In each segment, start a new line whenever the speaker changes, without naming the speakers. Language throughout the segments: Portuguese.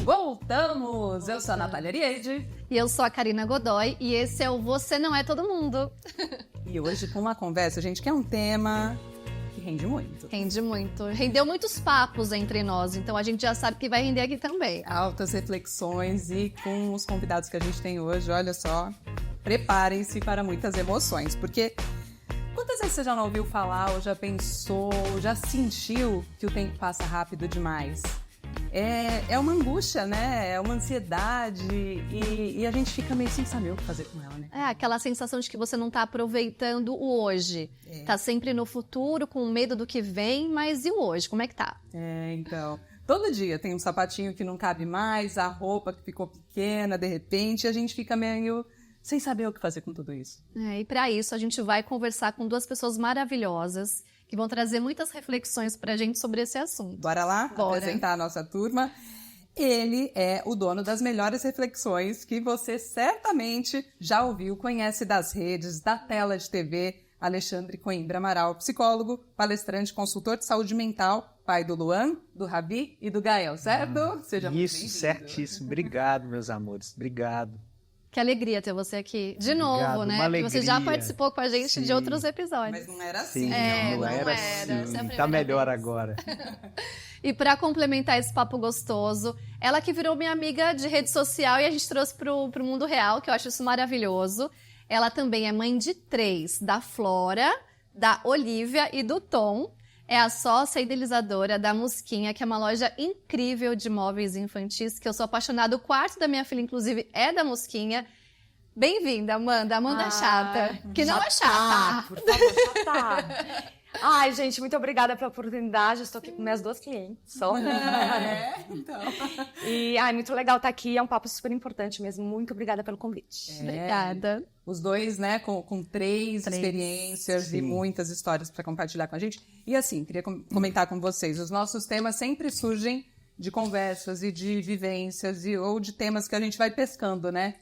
Voltamos! Eu sou a Natália Ariede.
E eu sou a Karina Godoy. E esse é o Você Não É Todo Mundo.
E hoje com uma conversa, gente, que é um tema que rende muito.
Rende muito. Rendeu muitos papos entre nós, então a gente já sabe que vai render aqui também.
Altas reflexões e com os convidados que a gente tem hoje, olha só, preparem-se para muitas emoções, porque quantas vezes você já não ouviu falar, ou já pensou, ou já sentiu que o tempo passa rápido demais? É uma angústia, né? É uma ansiedade e a gente fica meio sem saber o que fazer com ela, né?
É aquela sensação de que você não tá aproveitando o hoje. Tá sempre no futuro, com medo do que vem, mas e o hoje? Como é que tá?
Então, todo dia tem um sapatinho que não cabe mais, a roupa que ficou pequena, de repente, e a gente fica meio sem saber o que fazer com tudo isso.
E para isso a gente vai conversar com duas pessoas maravilhosas que vão trazer muitas reflexões pra gente sobre esse assunto.
Bora lá?
Bora.
Apresentar a nossa turma. Ele é o dono das melhores reflexões que você certamente já ouviu, conhece das redes, da tela de TV. Alexandre Coimbra Amaral, psicólogo, palestrante, consultor de saúde mental, pai do Luan, do Rabi e do Gael, certo? Seja muito
Isso, certíssimo. Obrigado, meus amores. Obrigado.
Que alegria ter você aqui de novo,
Obrigado,
né?
uma
Porque você já
alegria.
participou com a gente
Sim.
de outros episódios.
Mas não era assim.
Sim,
não era.
assim.
Essa é a
Tá
primeira
melhor
vez.
agora.
E para complementar esse papo gostoso, ela que virou minha amiga de rede social e a gente trouxe pro mundo real, que eu acho isso maravilhoso. Ela também é mãe de 3, da Flora, da Olivia e do Tom. É a sócia idealizadora da Musquinha, que é uma loja incrível de móveis infantis, que eu sou apaixonada. O quarto da minha filha, inclusive, é da Musquinha. Bem-vinda, Amanda. Amanda é chata. Que não é chata.
Por favor, já tá. Ai, gente, muito obrigada pela oportunidade. Estou aqui com minhas 2 clientes só.
Então.
E, muito legal estar aqui. É um papo super importante mesmo. Muito obrigada pelo convite.
Obrigada.
Os dois, né, com 3 experiências
Sim.
e muitas histórias para compartilhar com a gente. E assim, queria comentar com vocês, os nossos temas sempre surgem de conversas e de vivências ou de temas que a gente vai pescando, né?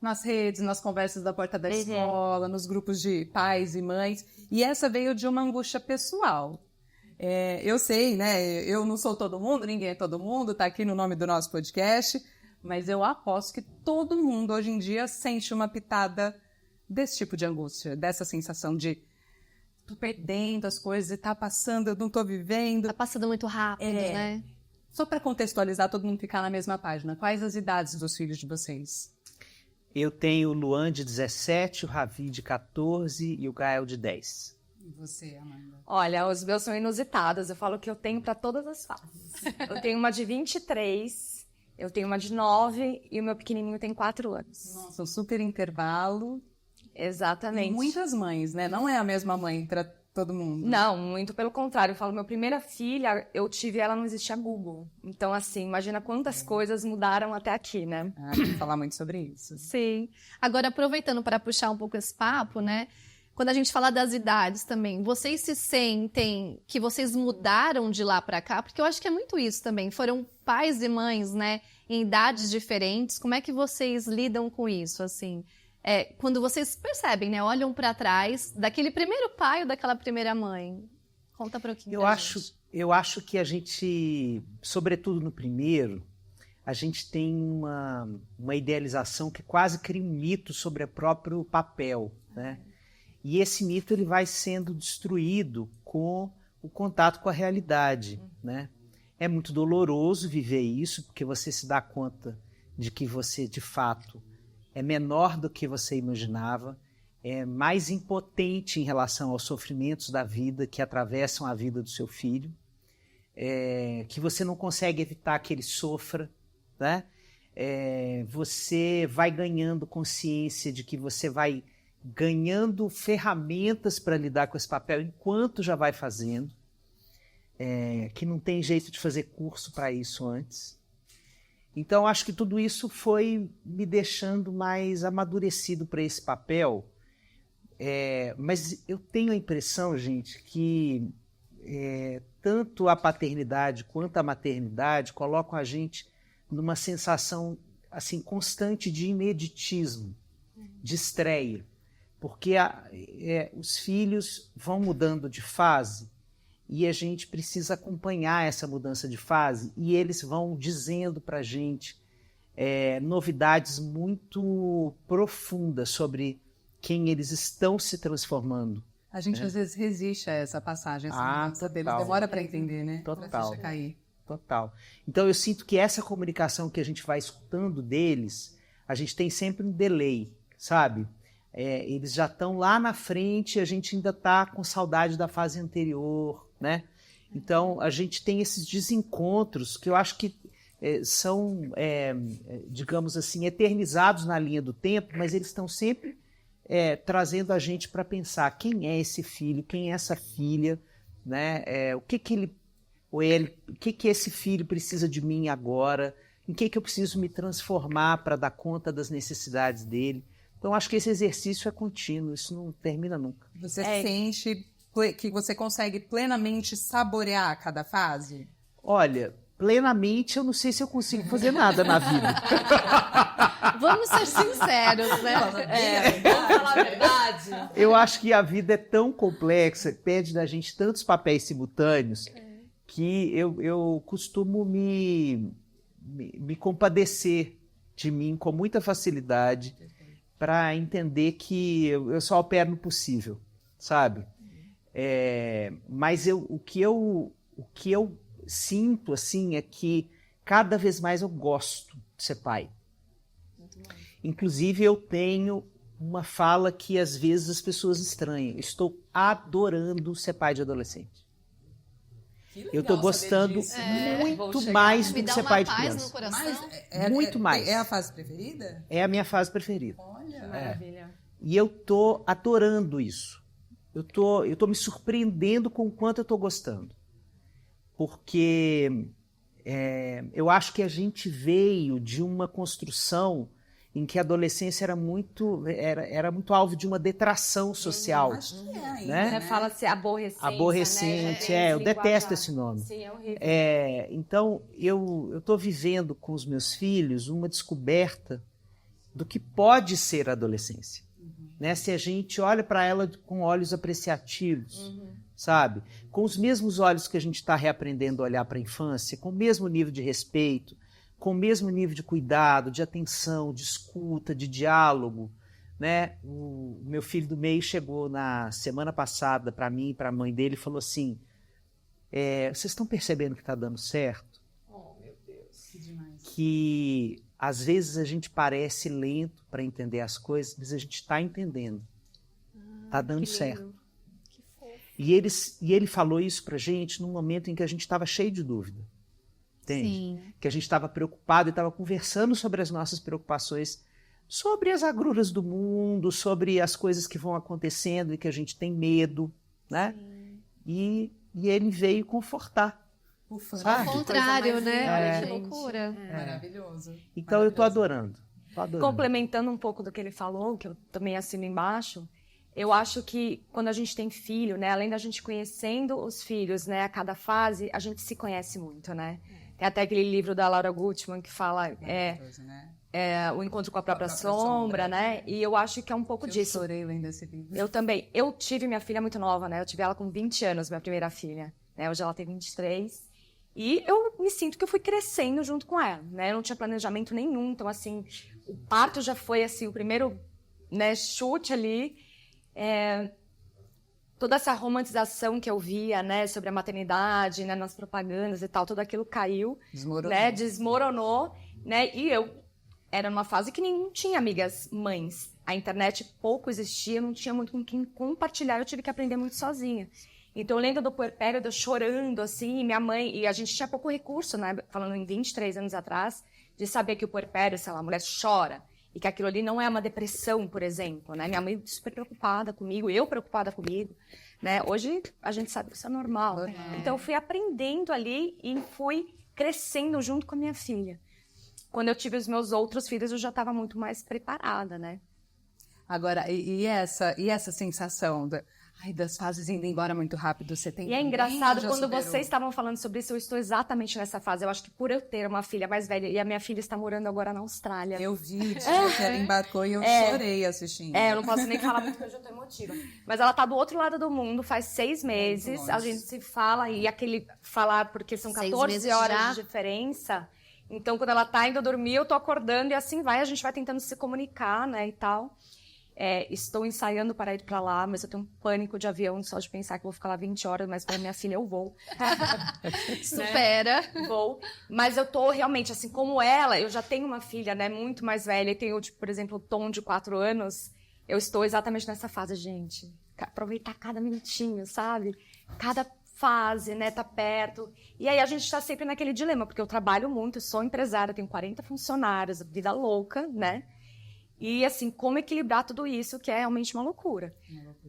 Nas redes, nas conversas da porta da escola, nos grupos de pais e mães. E essa veio de uma angústia pessoal. Eu sei, né? Eu não sou todo mundo, ninguém é todo mundo, tá aqui no nome do nosso podcast, mas eu aposto que todo mundo hoje em dia sente uma pitada desse tipo de angústia, dessa sensação de tô perdendo as coisas e tá passando, eu não tô vivendo.
Tá passando muito rápido, né?
Só para contextualizar, todo mundo ficar na mesma página. Quais as idades dos filhos de vocês?
Eu tenho o Luan de 17, o Ravi de 14 e o Gael de 10.
E você, Amanda?
Olha, os meus são inusitados. Eu falo que eu tenho para todas as fases. Eu tenho uma de 23, eu tenho uma de 9 e o meu pequenininho tem 4 anos.
Nossa, um super intervalo.
Exatamente.
E muitas mães, né? Não é a mesma mãe para todo mundo.
Não, muito pelo contrário. Eu falo, minha primeira filha, eu tive ela, não existia Google. Então, assim, imagina quantas coisas mudaram até aqui, né?
Vou falar muito sobre isso.
Sim. Agora, aproveitando para puxar um pouco esse papo, né? Quando a gente fala das idades também, vocês se sentem que vocês mudaram de lá para cá? Porque eu acho que é muito isso também. Foram pais e mães, né? Em idades diferentes. Como é que vocês lidam com isso, assim? Quando vocês percebem, né? Olham para trás daquele primeiro pai ou daquela primeira mãe. Conta para pouquinho.
Eu acho que a gente, sobretudo no primeiro, a gente tem uma idealização que quase cria um mito sobre o próprio papel, né? E esse mito ele vai sendo destruído com o contato com a realidade, né? É muito doloroso viver isso, porque você se dá conta de que você, de fato, é menor do que você imaginava, é mais impotente em relação aos sofrimentos da vida que atravessam a vida do seu filho, que você não consegue evitar que ele sofra, né? Você vai ganhando consciência de que você vai ganhando ferramentas para lidar com esse papel enquanto já vai fazendo, que não tem jeito de fazer curso para isso antes. Então, acho que tudo isso foi me deixando mais amadurecido para esse papel. Mas eu tenho a impressão, gente, que tanto a paternidade quanto a maternidade colocam a gente numa sensação assim, constante de ineditismo, de estreia. Porque os filhos vão mudando de fase e a gente precisa acompanhar essa mudança de fase, e eles vão dizendo para a gente novidades muito profundas sobre quem eles estão se transformando.
A gente às vezes resiste a essa passagem, essa mudança deles.
total.
Demora para entender, né?
Total.
Pra ficha cair.
Total. Então eu sinto que essa comunicação que a gente vai escutando deles, a gente tem sempre um delay, sabe? Eles já estão lá na frente, a gente ainda está com saudade da fase anterior, né? Então a gente tem esses desencontros que eu acho que são, digamos assim, eternizados na linha do tempo, mas eles estão sempre trazendo a gente para pensar quem é esse filho, quem é essa filha, né? O que esse filho precisa de mim agora, em que eu preciso me transformar para dar conta das necessidades dele. Então, acho que esse exercício é contínuo, isso não termina nunca.
Você sente que você consegue plenamente saborear cada fase?
Olha, plenamente eu não sei se eu consigo fazer nada na vida.
Vamos ser sinceros, né?
Vamos falar a verdade.
Eu acho que a vida é tão complexa, pede da gente tantos papéis simultâneos, que eu costumo me compadecer de mim com muita facilidade para entender que eu só opero no possível, sabe? Mas o que eu sinto assim é que cada vez mais eu gosto de ser pai. Inclusive eu tenho uma fala que às vezes as pessoas estranham. Eu estou adorando ser pai de adolescente. Eu estou gostando muito mais do que ser pai de criança. Muito mais.
É a fase preferida?
É a minha fase preferida.
Olha,
maravilha.
E eu tô adorando isso. Eu tô me surpreendendo com o quanto eu tô gostando. Porque eu acho que a gente veio de uma construção em que a adolescência era muito alvo de uma detração social.
Acho que é ainda,
né?
Né? Fala-se aborrecente.
Aborrecente,
né?
eu detesto esse nome.
Sim, é horrível.
Então, eu estou vivendo com os meus filhos uma descoberta do que pode ser a adolescência. Né? Se a gente olha para ela com olhos apreciativos, sabe? Com os mesmos olhos que a gente está reaprendendo a olhar para a infância, com o mesmo nível de respeito, com o mesmo nível de cuidado, de atenção, de escuta, de diálogo. Né? O meu filho do meio chegou na semana passada para mim e para a mãe dele e falou assim, vocês estão percebendo que está dando certo?
Oh, meu Deus, que demais.
Que às vezes a gente parece lento para entender as coisas, mas a gente está entendendo. Está dando certo. E ele falou isso para a gente num momento em que a gente estava cheio de dúvida. Entende?
Sim.
Que a gente estava preocupado e estava conversando sobre as nossas preocupações, sobre as agruras do mundo, sobre as coisas que vão acontecendo e que a gente tem medo, né? E ele veio confortar.
Ufa,
Sabe?
Ao contrário,
Coisa mais
né?
linda,
Que loucura.
Maravilhoso.
Então eu tô adorando.
Complementando um pouco do que ele falou, que eu também assino embaixo, eu acho que quando a gente tem filho, né, além da gente conhecendo os filhos, né, a cada fase, a gente se conhece muito, né? Tem até aquele livro da Laura Gutman que fala O Encontro com a Própria Sombra, né? E eu acho que é um pouco disso.
Eu chorei lendo esse livro.
Eu também. Eu tive minha filha muito nova, né? Eu tive ela com 20 anos, minha primeira filha. Né? Hoje ela tem 23. E eu me sinto que eu fui crescendo junto com ela, né? Eu não tinha planejamento nenhum. Então, assim, o parto já foi, assim, o primeiro, né, chute ali. Toda essa romantização que eu via, né, sobre a maternidade, né, nas propagandas e tal, tudo aquilo caiu, desmoronou, né, e eu era numa fase que nem tinha amigas mães, a internet pouco existia, não tinha muito com quem compartilhar, eu tive que aprender muito sozinha. Então eu lembro do puerpério, eu chorando, assim, e minha mãe, e a gente tinha pouco recurso, né, falando em 23 anos atrás, de saber que o puerpério, sei lá, a mulher chora, e que aquilo ali não é uma depressão, por exemplo, né? Minha mãe super preocupada comigo, eu preocupada comigo, né? Hoje a gente sabe que isso é normal. Então eu fui aprendendo ali e fui crescendo junto com a minha filha. Quando eu tive os meus outros filhos, eu já estava muito mais preparada, né?
Agora, e essa sensação? Ai, das fases indo embora muito rápido, você tem...
E é engraçado,
já
quando
superou.
vocês estavam falando sobre isso, eu estou exatamente nessa fase. Eu acho que por eu ter uma filha mais velha, e a minha filha está morando agora na Austrália.
Eu vi que ela embarcou e eu chorei assistindo.
Eu não posso nem falar muito porque eu já tô emotiva. Mas ela tá do outro lado do mundo, faz 6 meses, a gente se fala, e aquele falar, porque são 14 horas
já.
de diferença. Então, quando ela tá indo dormir, eu tô acordando e assim vai, a gente vai tentando se comunicar, né, e tal. Estou ensaiando para ir para lá, mas eu tenho um pânico de avião só de pensar que eu vou ficar lá 20 horas, mas para minha filha eu vou.
Supera.
Né? Vou. Mas eu tô realmente, assim, como ela, eu já tenho uma filha, né, muito mais velha, e tenho, tipo, por exemplo, o Tom de 4 anos, eu estou exatamente nessa fase, gente. Aproveitar cada minutinho, sabe? Cada fase, né, tá perto. E aí a gente tá sempre naquele dilema, porque eu trabalho muito, sou empresária, tenho 40 funcionários, vida louca, né? E, assim, como equilibrar tudo isso, que é realmente uma loucura.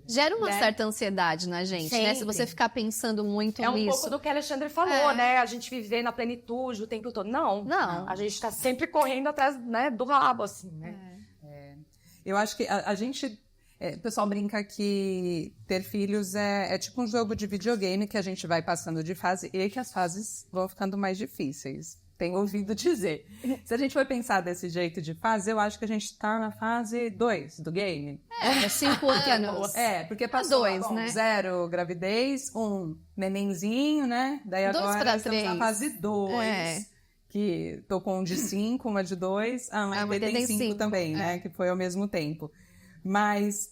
Gera uma certa ansiedade na gente, né? Se você ficar pensando muito nisso.
É um pouco do que a Alexandre falou, né? A gente viver na plenitude o tempo todo. Não. A gente tá sempre correndo atrás, né, do rabo, assim, né?
Eu acho que a gente... o pessoal brinca que ter filhos é tipo um jogo de videogame que a gente vai passando de fase e que as fases vão ficando mais difíceis. Tenho ouvido dizer. Se a gente for pensar desse jeito de fase, eu acho que a gente está na fase 2 do game.
5 anos.
Porque passou
2, né?
0, gravidez, 1, nenenzinho, né? Daí
2
agora
para
estamos
3.
na fase 2. Que tô com um de 5, uma de 2. Mas tem 5 também, né? Que foi ao mesmo tempo. Mas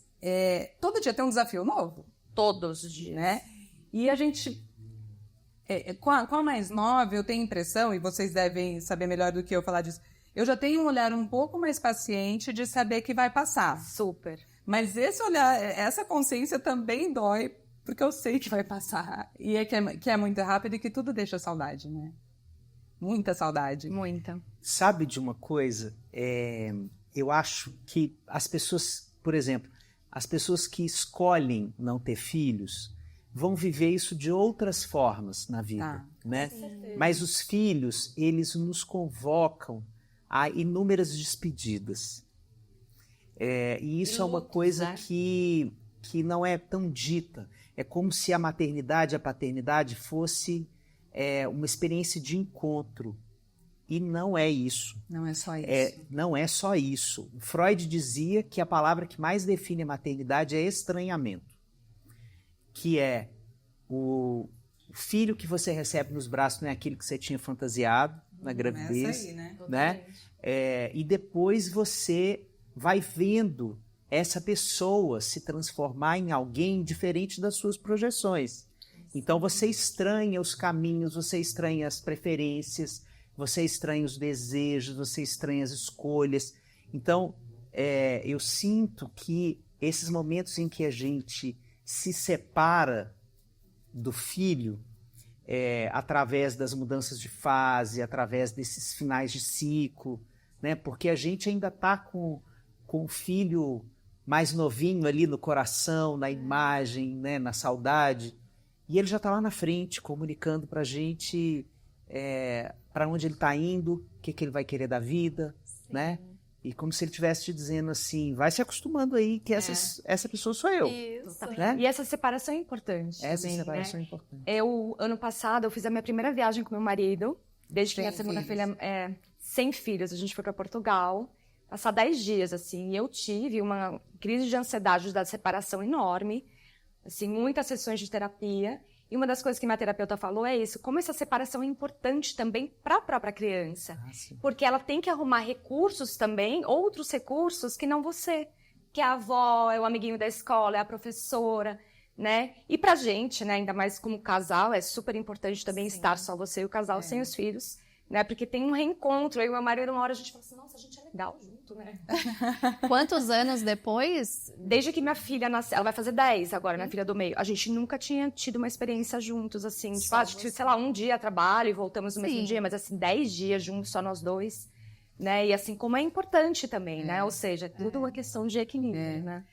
todo dia tem um desafio novo.
Todos os dias.
Né? E a gente... com a mais nova, eu tenho a impressão, e vocês devem saber melhor do que eu falar disso, eu já tenho um olhar um pouco mais paciente de saber que vai passar.
Super.
Mas esse olhar, essa consciência também dói, porque eu sei que vai passar. E que é muito rápido e que tudo deixa saudade, né? Muita saudade.
Muita.
Sabe de uma coisa? Eu acho que as pessoas, por exemplo, as pessoas que escolhem não ter filhos vão viver isso de outras formas na vida, né? Mas os filhos, eles nos convocam a inúmeras despedidas. E isso é uma coisa que não é tão dita. É como se a maternidade e a paternidade fosse uma experiência de encontro. E não é isso.
Não é só isso.
Não é só isso. Freud dizia que a palavra que mais define a maternidade é estranhamento. Que é o filho que você recebe nos braços não é aquele que você tinha fantasiado na gravidez.
Aí,
né? E depois você vai vendo essa pessoa se transformar em alguém diferente das suas projeções. Então você estranha os caminhos, você estranha as preferências, você estranha os desejos, você estranha as escolhas. Então eu sinto que esses momentos em que a gente se separa do filho, através das mudanças de fase, através desses finais de ciclo, né? Porque a gente ainda está com o filho mais novinho ali no coração, na imagem, né? Na saudade, e ele já está lá na frente, comunicando para a gente para onde ele está indo, o que ele vai querer da vida, né? E como se ele estivesse te dizendo assim, vai se acostumando aí que essa pessoa sou eu.
Isso.
Né?
E essa separação é importante.
Essa separação é importante.
Ano passado, eu fiz a minha primeira viagem com meu marido, desde que minha segunda filha sem filhos. A gente foi para Portugal, passar 10 dias, assim. E eu tive uma crise de ansiedade da separação enorme, assim, muitas sessões de terapia. E uma das coisas que minha terapeuta falou é isso, como essa separação é importante também para a própria criança. Porque ela tem que arrumar recursos também, outros recursos que não você. Que é a avó, é o amiguinho da escola, é a professora, né? E pra gente, né, ainda mais como casal, é super importante também estar só você e o casal sem os filhos. Né? Porque tem um reencontro. Eu e meu marido, uma hora a gente fala assim, nossa, a gente é legal junto, né?
Quantos anos depois?
Desde que minha filha nasceu, ela vai fazer 10 agora, minha filha do meio. A gente nunca tinha tido uma experiência juntos, assim. Tipo, acho que, sei lá, um dia trabalho e voltamos no mesmo dia, mas assim, 10 dias juntos, só nós dois. Né? E assim, como é importante também, né? Ou seja, tudo uma questão de equilíbrio, né?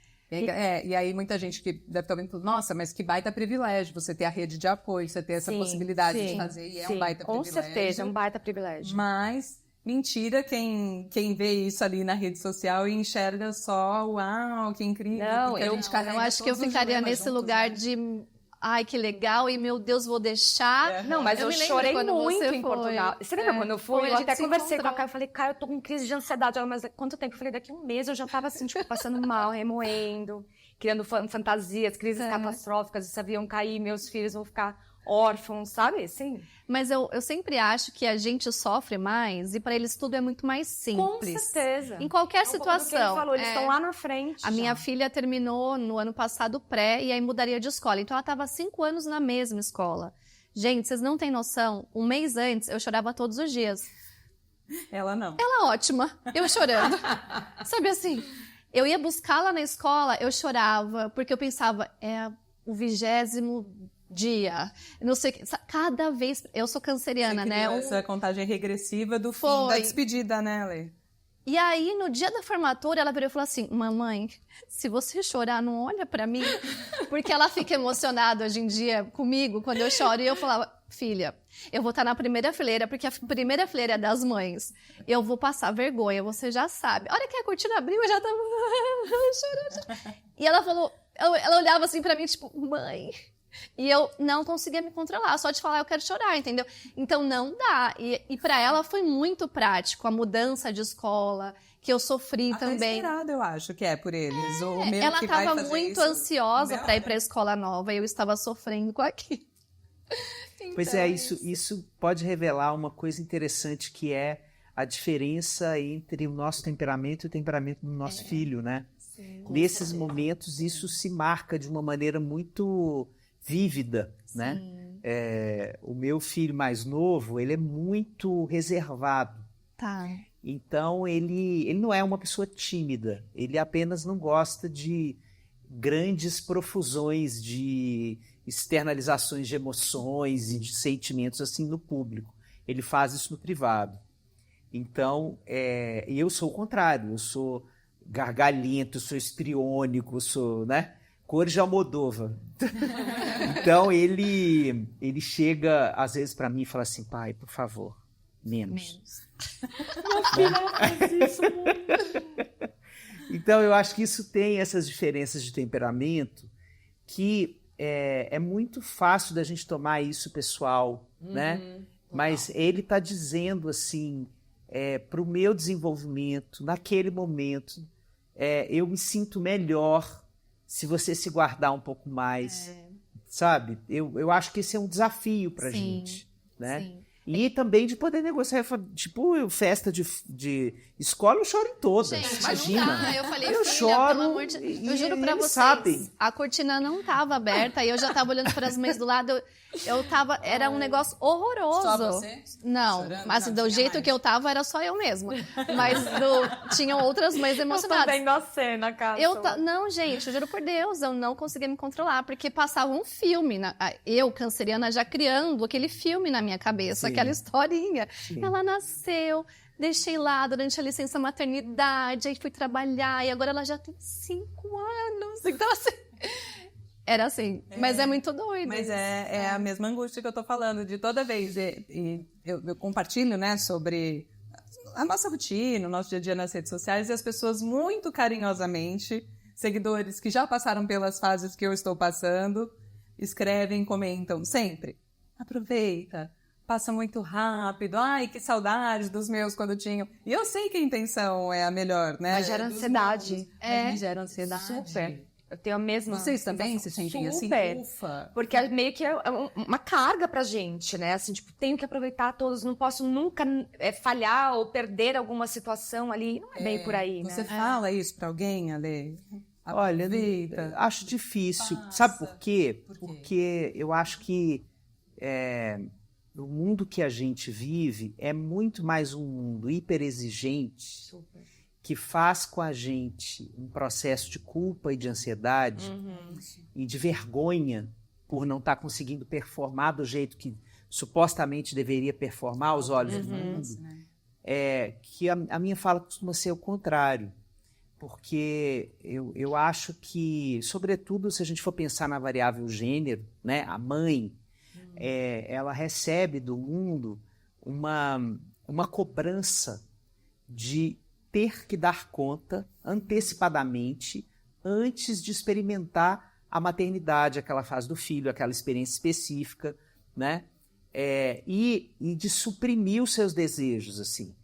E aí muita gente que deve estar vendo tudo, nossa, mas que baita privilégio você ter a rede de apoio, você ter essa possibilidade de fazer, e é um baita privilégio.
Com certeza, é um baita privilégio.
Mas Mentira quem vê isso ali na rede social e enxerga só, uau, que incrível.
Não,
eu
acho que eu ficaria nesse lugar de... Ai, que legal, e meu Deus, vou deixar.
Não, mas eu chorei muito em Portugal. Você lembra quando eu fui? Eu até conversei com a Caio, eu falei, Caio, eu tô com crise de ansiedade. Ela, mas quanto tempo? Eu falei, daqui 1 mês eu já tava assim, tipo, passando mal, remoendo, criando fantasias, crises catastróficas, esse avião cair, meus filhos vão ficar órfãos, sabe? Sim.
Mas eu sempre acho que a gente sofre mais e para eles tudo é muito mais simples.
Com certeza.
Em qualquer situação.
Que ele falou, eles estão lá na frente.
A minha filha terminou no ano passado pré e aí mudaria de escola. Então ela estava 5 anos na mesma escola. Gente, vocês não têm noção. 1 mês antes eu chorava todos os dias.
Ela não.
Ela ótima. Eu chorando. Sabe assim? Eu ia buscá-la na escola, eu chorava porque eu pensava, é o 20º dia, não sei o que, cada vez, eu sou canceriana, né?
Essa contagem regressiva do fim da despedida, né, Lê?
E aí, no dia da formatura, ela virou e falou assim, mamãe, se você chorar, não olha pra mim, porque ela fica emocionada hoje em dia comigo, quando eu choro, e eu falava, filha, eu vou estar na primeira fileira, porque a primeira fileira é das mães, eu vou passar vergonha, você já sabe. A hora que a cortina abriu, eu já tava chorando. E ela falou, ela olhava assim pra mim, tipo, mãe... E eu não conseguia me controlar, só de falar eu quero chorar, entendeu? Então não dá. E para ela foi muito prático a mudança de escola, que eu sofri também.
Esperado, eu acho que é por eles.
Ela estava muito ansiosa para ir para a escola nova e eu estava sofrendo com aquilo.
Então, pois é, isso pode revelar uma coisa interessante que é a diferença entre o nosso temperamento e o temperamento do nosso filho, né? Sim, nesses momentos isso se marca de uma maneira muito vívida, né? O meu filho mais novo, ele é muito reservado.
Tá.
Então, ele não é uma pessoa tímida. Ele apenas não gosta de grandes profusões de externalizações de emoções e de sentimentos assim no público. Ele faz isso no privado. Então, eu sou o contrário. Eu sou gargalhento, sou histriônico, sou, né? Cores de Almodóvar. Então, ele chega, às vezes, para mim e fala assim, pai, por favor, menos.
Minha filha faz isso muito.
Então, eu acho que isso tem essas diferenças de temperamento que é muito fácil da gente tomar isso pessoal, né? Mas ele está dizendo, assim, para o meu desenvolvimento, naquele momento, eu me sinto melhor se você se guardar um pouco mais, sabe? Eu acho que esse é um desafio pra gente, né? Sim. E também de poder negociar, tipo, festa de escola, eu choro em todas, gente, imagina.
Não dá. Eu falei,
eu
filha,
choro,
pelo amor de Deus, eu juro pra vocês,
sabem.
A cortina não tava aberta e eu já tava olhando para as mães do lado, eu tava, era um negócio horroroso.
Só você?
Não,
chorando?
mas
Não,
do jeito que eu tava, era só eu mesma. Mas tinham outras mães emocionadas.
Eu tô vendo a cena, cara.
Não, gente, eu juro por Deus, eu não conseguia me controlar, porque passava um filme, eu, canceriana, já criando aquele filme na minha cabeça, aquela historinha. Sim. Ela nasceu, deixei lá durante a licença maternidade, aí fui trabalhar, e agora ela já tem 5 anos. Então, assim... Era assim, mas é muito doido.
Mas é a mesma angústia que eu tô falando, de toda vez. Eu compartilho, né, sobre a nossa rotina, o nosso dia a dia nas redes sociais, e as pessoas muito carinhosamente, seguidores que já passaram pelas fases que eu estou passando, escrevem, comentam sempre. Aproveita, passa muito rápido, ai, que saudade dos meus quando tinham. E eu sei que a intenção é a melhor, né?
Mas gera ansiedade.
Mas gera ansiedade.
Super. Eu tenho a mesma...
Vocês também se sentem assim?
Ufa. Porque meio que é uma carga pra gente, né? Assim, tipo, tenho que aproveitar todos, não posso nunca falhar ou perder alguma situação ali. Não é bem por aí, né?
Você fala isso pra alguém, Ale?
Olha, acho difícil. Sabe por quê? Porque eu acho que o mundo que a gente vive é muito mais um mundo hiperexigente. Super. Que faz com a gente um processo de culpa e de ansiedade e de vergonha por não estar conseguindo performar do jeito que supostamente deveria performar aos olhos do mundo, que a minha fala costuma ser o contrário, porque eu acho que, sobretudo se a gente for pensar na variável gênero, né, a mãe, ela recebe do mundo uma cobrança de ter que dar conta antecipadamente antes de experimentar a maternidade, aquela fase do filho, aquela experiência específica, né? E de suprimir os seus desejos, assim.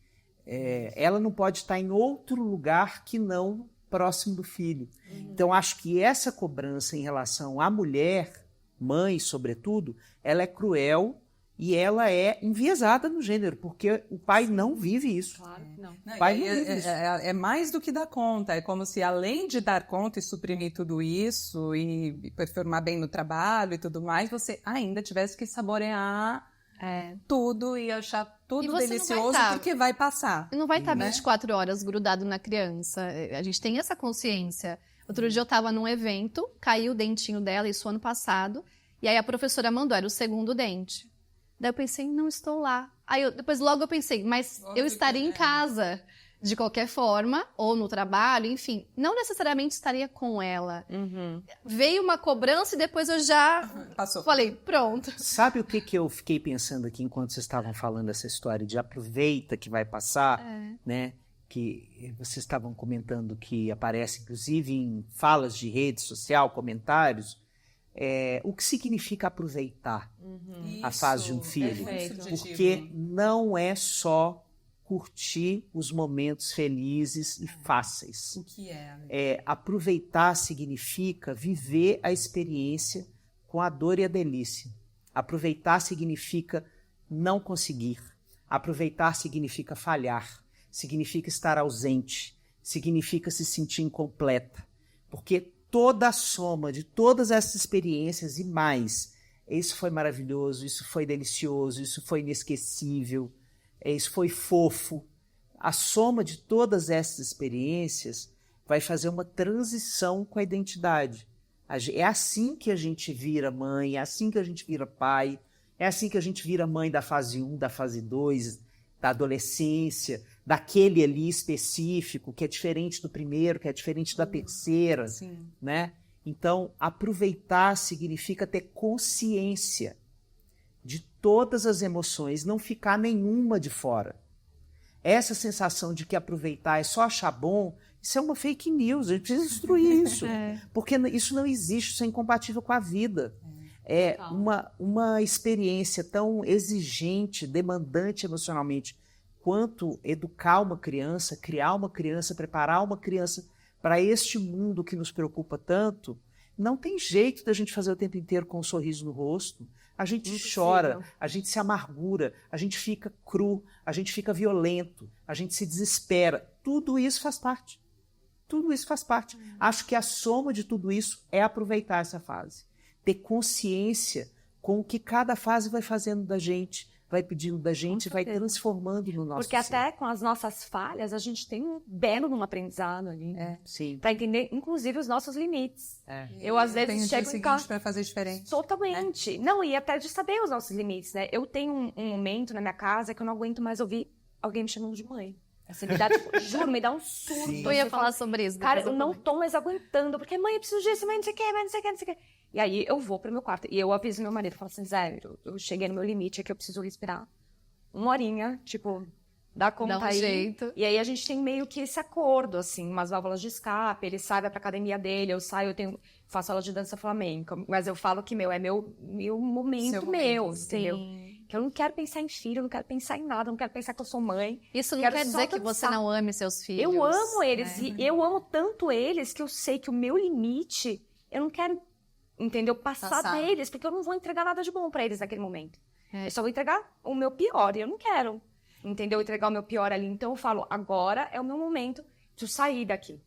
Ela não pode estar em outro lugar que não próximo do filho. Então, acho que essa cobrança em relação à mulher, mãe, sobretudo, ela é cruel e ela é enviesada no gênero, porque o pai não vive isso.
Claro que não.
O pai não vive isso.
É mais do que dar conta. É como se, além de dar conta e suprimir tudo isso e performar bem no trabalho e tudo mais, você ainda tivesse que saborear tudo e achar tudo delicioso, porque vai passar.
Não vai estar 24 horas grudado na criança. A gente tem essa consciência. Outro dia eu estava num evento, caiu o dentinho dela, isso ano passado, e aí a professora mandou, era o segundo dente. Daí eu pensei, não estou lá. Depois logo eu pensei, mas eu estaria em casa, de qualquer forma, ou no trabalho, enfim. Não necessariamente estaria com ela. Veio uma cobrança e depois eu já falei, pronto.
Sabe o que eu fiquei pensando aqui enquanto vocês estavam falando essa história de aproveita que vai passar, né? Que vocês estavam comentando que aparece, inclusive, em falas de rede social, comentários. O que significa aproveitar a fase de um filho? Porque não é só curtir os momentos felizes e fáceis.
O que é?
Aproveitar significa viver a experiência com a dor e a delícia. Aproveitar significa não conseguir. Aproveitar significa falhar. Significa estar ausente. Significa se sentir incompleta. Porque toda a soma de todas essas experiências e mais, isso foi maravilhoso, isso foi delicioso, isso foi inesquecível, isso foi fofo. A soma de todas essas experiências vai fazer uma transição com a identidade. É assim que a gente vira mãe, é assim que a gente vira pai, é assim que a gente vira mãe da fase 1, da fase 2, da adolescência, daquele ali específico, que é diferente do primeiro, que é diferente da terceira, né? Então, aproveitar significa ter consciência de todas as emoções, não ficar nenhuma de fora. Essa sensação de que aproveitar é só achar bom, isso é uma fake news, a gente precisa destruir isso, porque isso não existe, isso é incompatível com a vida. É uma experiência tão exigente, demandante emocionalmente, quanto educar uma criança, criar uma criança, preparar uma criança para este mundo que nos preocupa tanto. Não tem jeito da gente fazer o tempo inteiro com um sorriso no rosto. A gente chora, a gente se amargura, a gente fica cru, a gente fica violento, a gente se desespera. Tudo isso faz parte. Tudo isso faz parte. Acho que a soma de tudo isso é aproveitar essa fase. Ter consciência com o que cada fase vai fazendo da gente, vai pedindo da gente, vai transformando no nosso
Porque até com as nossas falhas, a gente tem um belo num aprendizado ali.
Sim.
Para entender, inclusive, os nossos limites. Eu, às vezes, chego em casa...
para fazer diferente.
Totalmente. Não, e até de saber os nossos limites, né? Eu tenho um momento na minha casa que eu não aguento mais ouvir alguém me chamando de mãe. Assim, me dá, tipo, juro, me dá um surto.
Eu ia falar sobre isso.
Cara, eu não tô mais aguentando, porque mãe, eu preciso disso, mãe, não sei o que, mãe, não sei o que, não sei o que. E aí eu vou pro meu quarto e eu aviso meu marido, falo assim, Zé, eu cheguei no meu limite aqui, eu preciso respirar. 1 horinha, tipo, dá conta aí.
Jeito.
E aí a gente tem meio que esse acordo, assim, umas válvulas de escape, ele sai, vai pra academia dele, eu saio, faço aula de dança flamenca, mas eu falo que é meu momento, entendeu? Que eu não quero pensar em filho, eu não quero pensar em nada, eu não quero pensar que eu sou mãe.
Isso não quer dizer que você não ame seus filhos.
Eu amo eles, e eu amo tanto eles que eu sei que o meu limite, eu não quero, entendeu, passar deles, porque eu não vou entregar nada de bom pra eles naquele momento. Eu só vou entregar o meu pior, e eu não quero, entendeu, entregar o meu pior ali. Então eu falo, agora é o meu momento de sair daqui.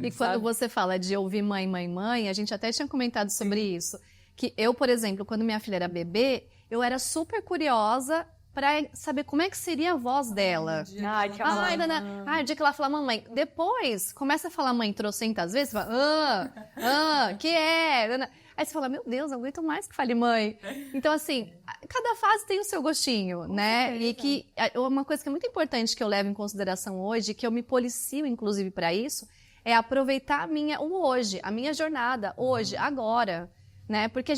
E quando você fala de ouvir mãe, mãe, mãe, a gente até tinha comentado sobre isso. Que eu, por exemplo, quando minha filha era bebê, eu era super curiosa pra saber como é que seria a voz dela. O dia que ela fala mamãe. Depois, começa a falar mãe trocentas vezes, você fala, que é? Aí você fala, meu Deus, eu aguento mais que fale mãe. Então, assim, cada fase tem o seu gostinho, né? E que uma coisa que é muito importante que eu levo em consideração hoje, que eu me policio, inclusive, para isso, é aproveitar o hoje, a minha jornada, hoje, agora, né? Porque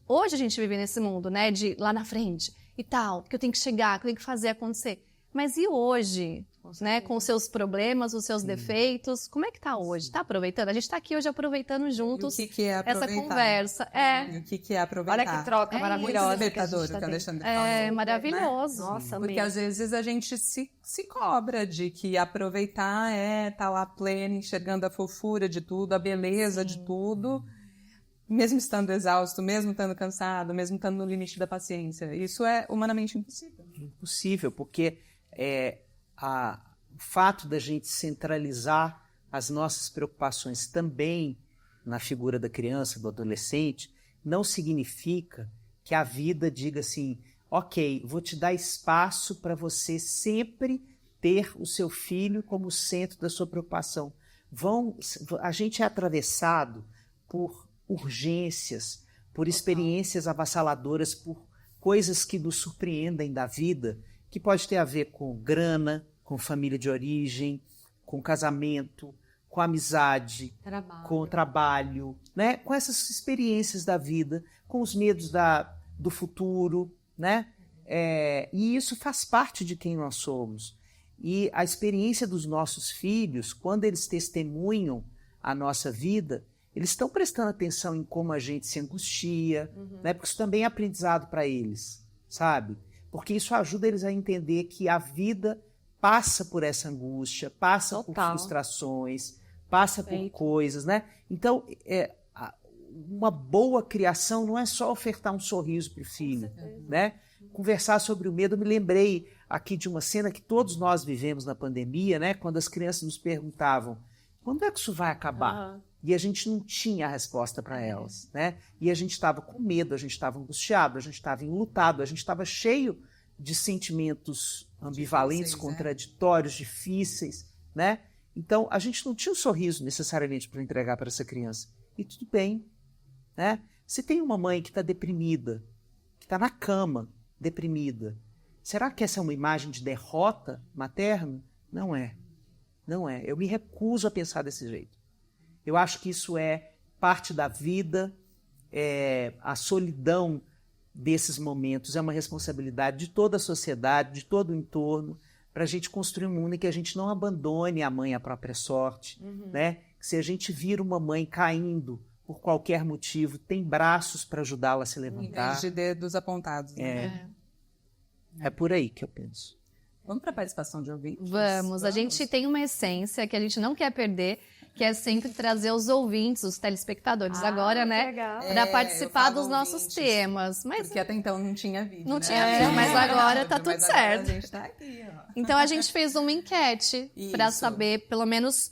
hoje a gente vive nesse mundo, né? De lá na frente e tal, que eu tenho que chegar, que eu tenho que fazer acontecer. Mas e hoje? Né, com os seus problemas, os seus defeitos, como é que tá hoje? Tá aproveitando? A gente tá aqui hoje aproveitando juntos
que é
essa conversa.
E o que é aproveitar?
Olha que troca maravilhosa.
Libertador, que o Alexandre falou.
É maravilhoso.
Né? Nossa, porque às vezes a gente se cobra de que aproveitar tá lá pleno, enxergando a fofura de tudo, a beleza de tudo, mesmo estando exausto, mesmo estando cansado, mesmo estando no limite da paciência. Isso é humanamente impossível.
Impossível, porque o fato da gente centralizar as nossas preocupações também na figura da criança, do adolescente, não significa que a vida diga assim, ok, vou te dar espaço para você sempre ter o seu filho como centro da sua preocupação. A gente é atravessado por urgências, por experiências avassaladoras, por coisas que nos surpreendem da vida, que pode ter a ver com grana, com família de origem, com casamento, com amizade, com o trabalho, né? Com essas experiências da vida, com os medos do futuro, né? E isso faz parte de quem nós somos. E a experiência dos nossos filhos, quando eles testemunham a nossa vida, eles estão prestando atenção em como a gente se angustia, né? Porque isso também é aprendizado para eles, sabe? Porque isso ajuda eles a entender que a vida passa por essa angústia, passa por frustrações, passa por coisas, né? Então, uma boa criação não é só ofertar um sorriso para o filho, né? Conversar sobre o medo, eu me lembrei aqui de uma cena que todos nós vivemos na pandemia, né? Quando as crianças nos perguntavam, quando é que isso vai acabar? E a gente não tinha a resposta para elas, né? E a gente estava com medo, a gente estava angustiado, a gente estava enlutado, a gente estava cheio de sentimentos ambivalentes, contraditórios, difíceis, né? Então, a gente não tinha um sorriso necessariamente para entregar para essa criança. E tudo bem, né? Se tem uma mãe que está deprimida, que está na cama, deprimida, será que essa é uma imagem de derrota materna? Não é. Não é. Eu me recuso a pensar desse jeito. Eu acho que isso é parte da vida, a solidão desses momentos é uma responsabilidade de toda a sociedade, de todo o entorno, para a gente construir um mundo em que a gente não abandone a mãe à própria sorte, né? Se a gente vira uma mãe caindo por qualquer motivo, tem braços para ajudá-la a se levantar.
Em vez de dedos apontados. Né?
É por aí que eu penso.
Vamos para a participação de ouvintes?
Vamos. A gente tem uma essência que a gente não quer perder, que é sempre trazer os ouvintes, os telespectadores agora, né? Para participar dos nossos temas. Mas
porque até então não tinha vídeo.
Não tinha vídeo, mas agora tá tudo certo.
A gente tá aqui, ó.
Então a gente fez uma enquete para saber, pelo menos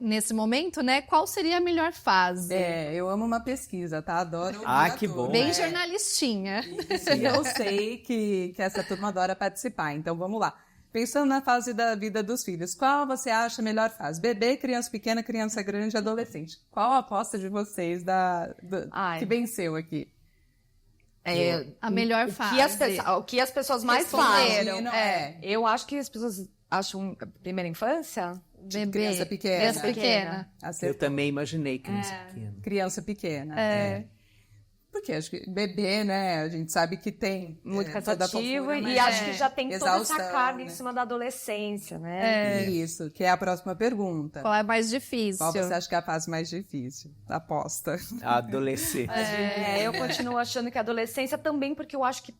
nesse momento, né? Qual seria a melhor fase?
Eu amo uma pesquisa, tá? Adoro.
Que bom.
Bem jornalistinha.
E eu sei que essa turma adora participar. Então vamos lá. Pensando na fase da vida dos filhos, qual você acha a melhor fase? Bebê, criança pequena, criança grande, adolescente. Qual a aposta de vocês que venceu aqui?
A melhor fase.
O que as pessoas mais fazem. Eu acho que as pessoas acham primeira infância.
Bebê.
Criança pequena.
Criança pequena.
Eu também imaginei criança pequena.
Criança pequena. Porque acho que bebê, né, a gente sabe que tem
muito cansativo e acho que já tem toda essa carga em cima da adolescência, né?
Isso, que é a próxima pergunta.
Qual é mais difícil?
Qual você acha que é a fase mais difícil? Aposta.
A adolescência.
Eu continuo achando que a adolescência também, porque eu acho que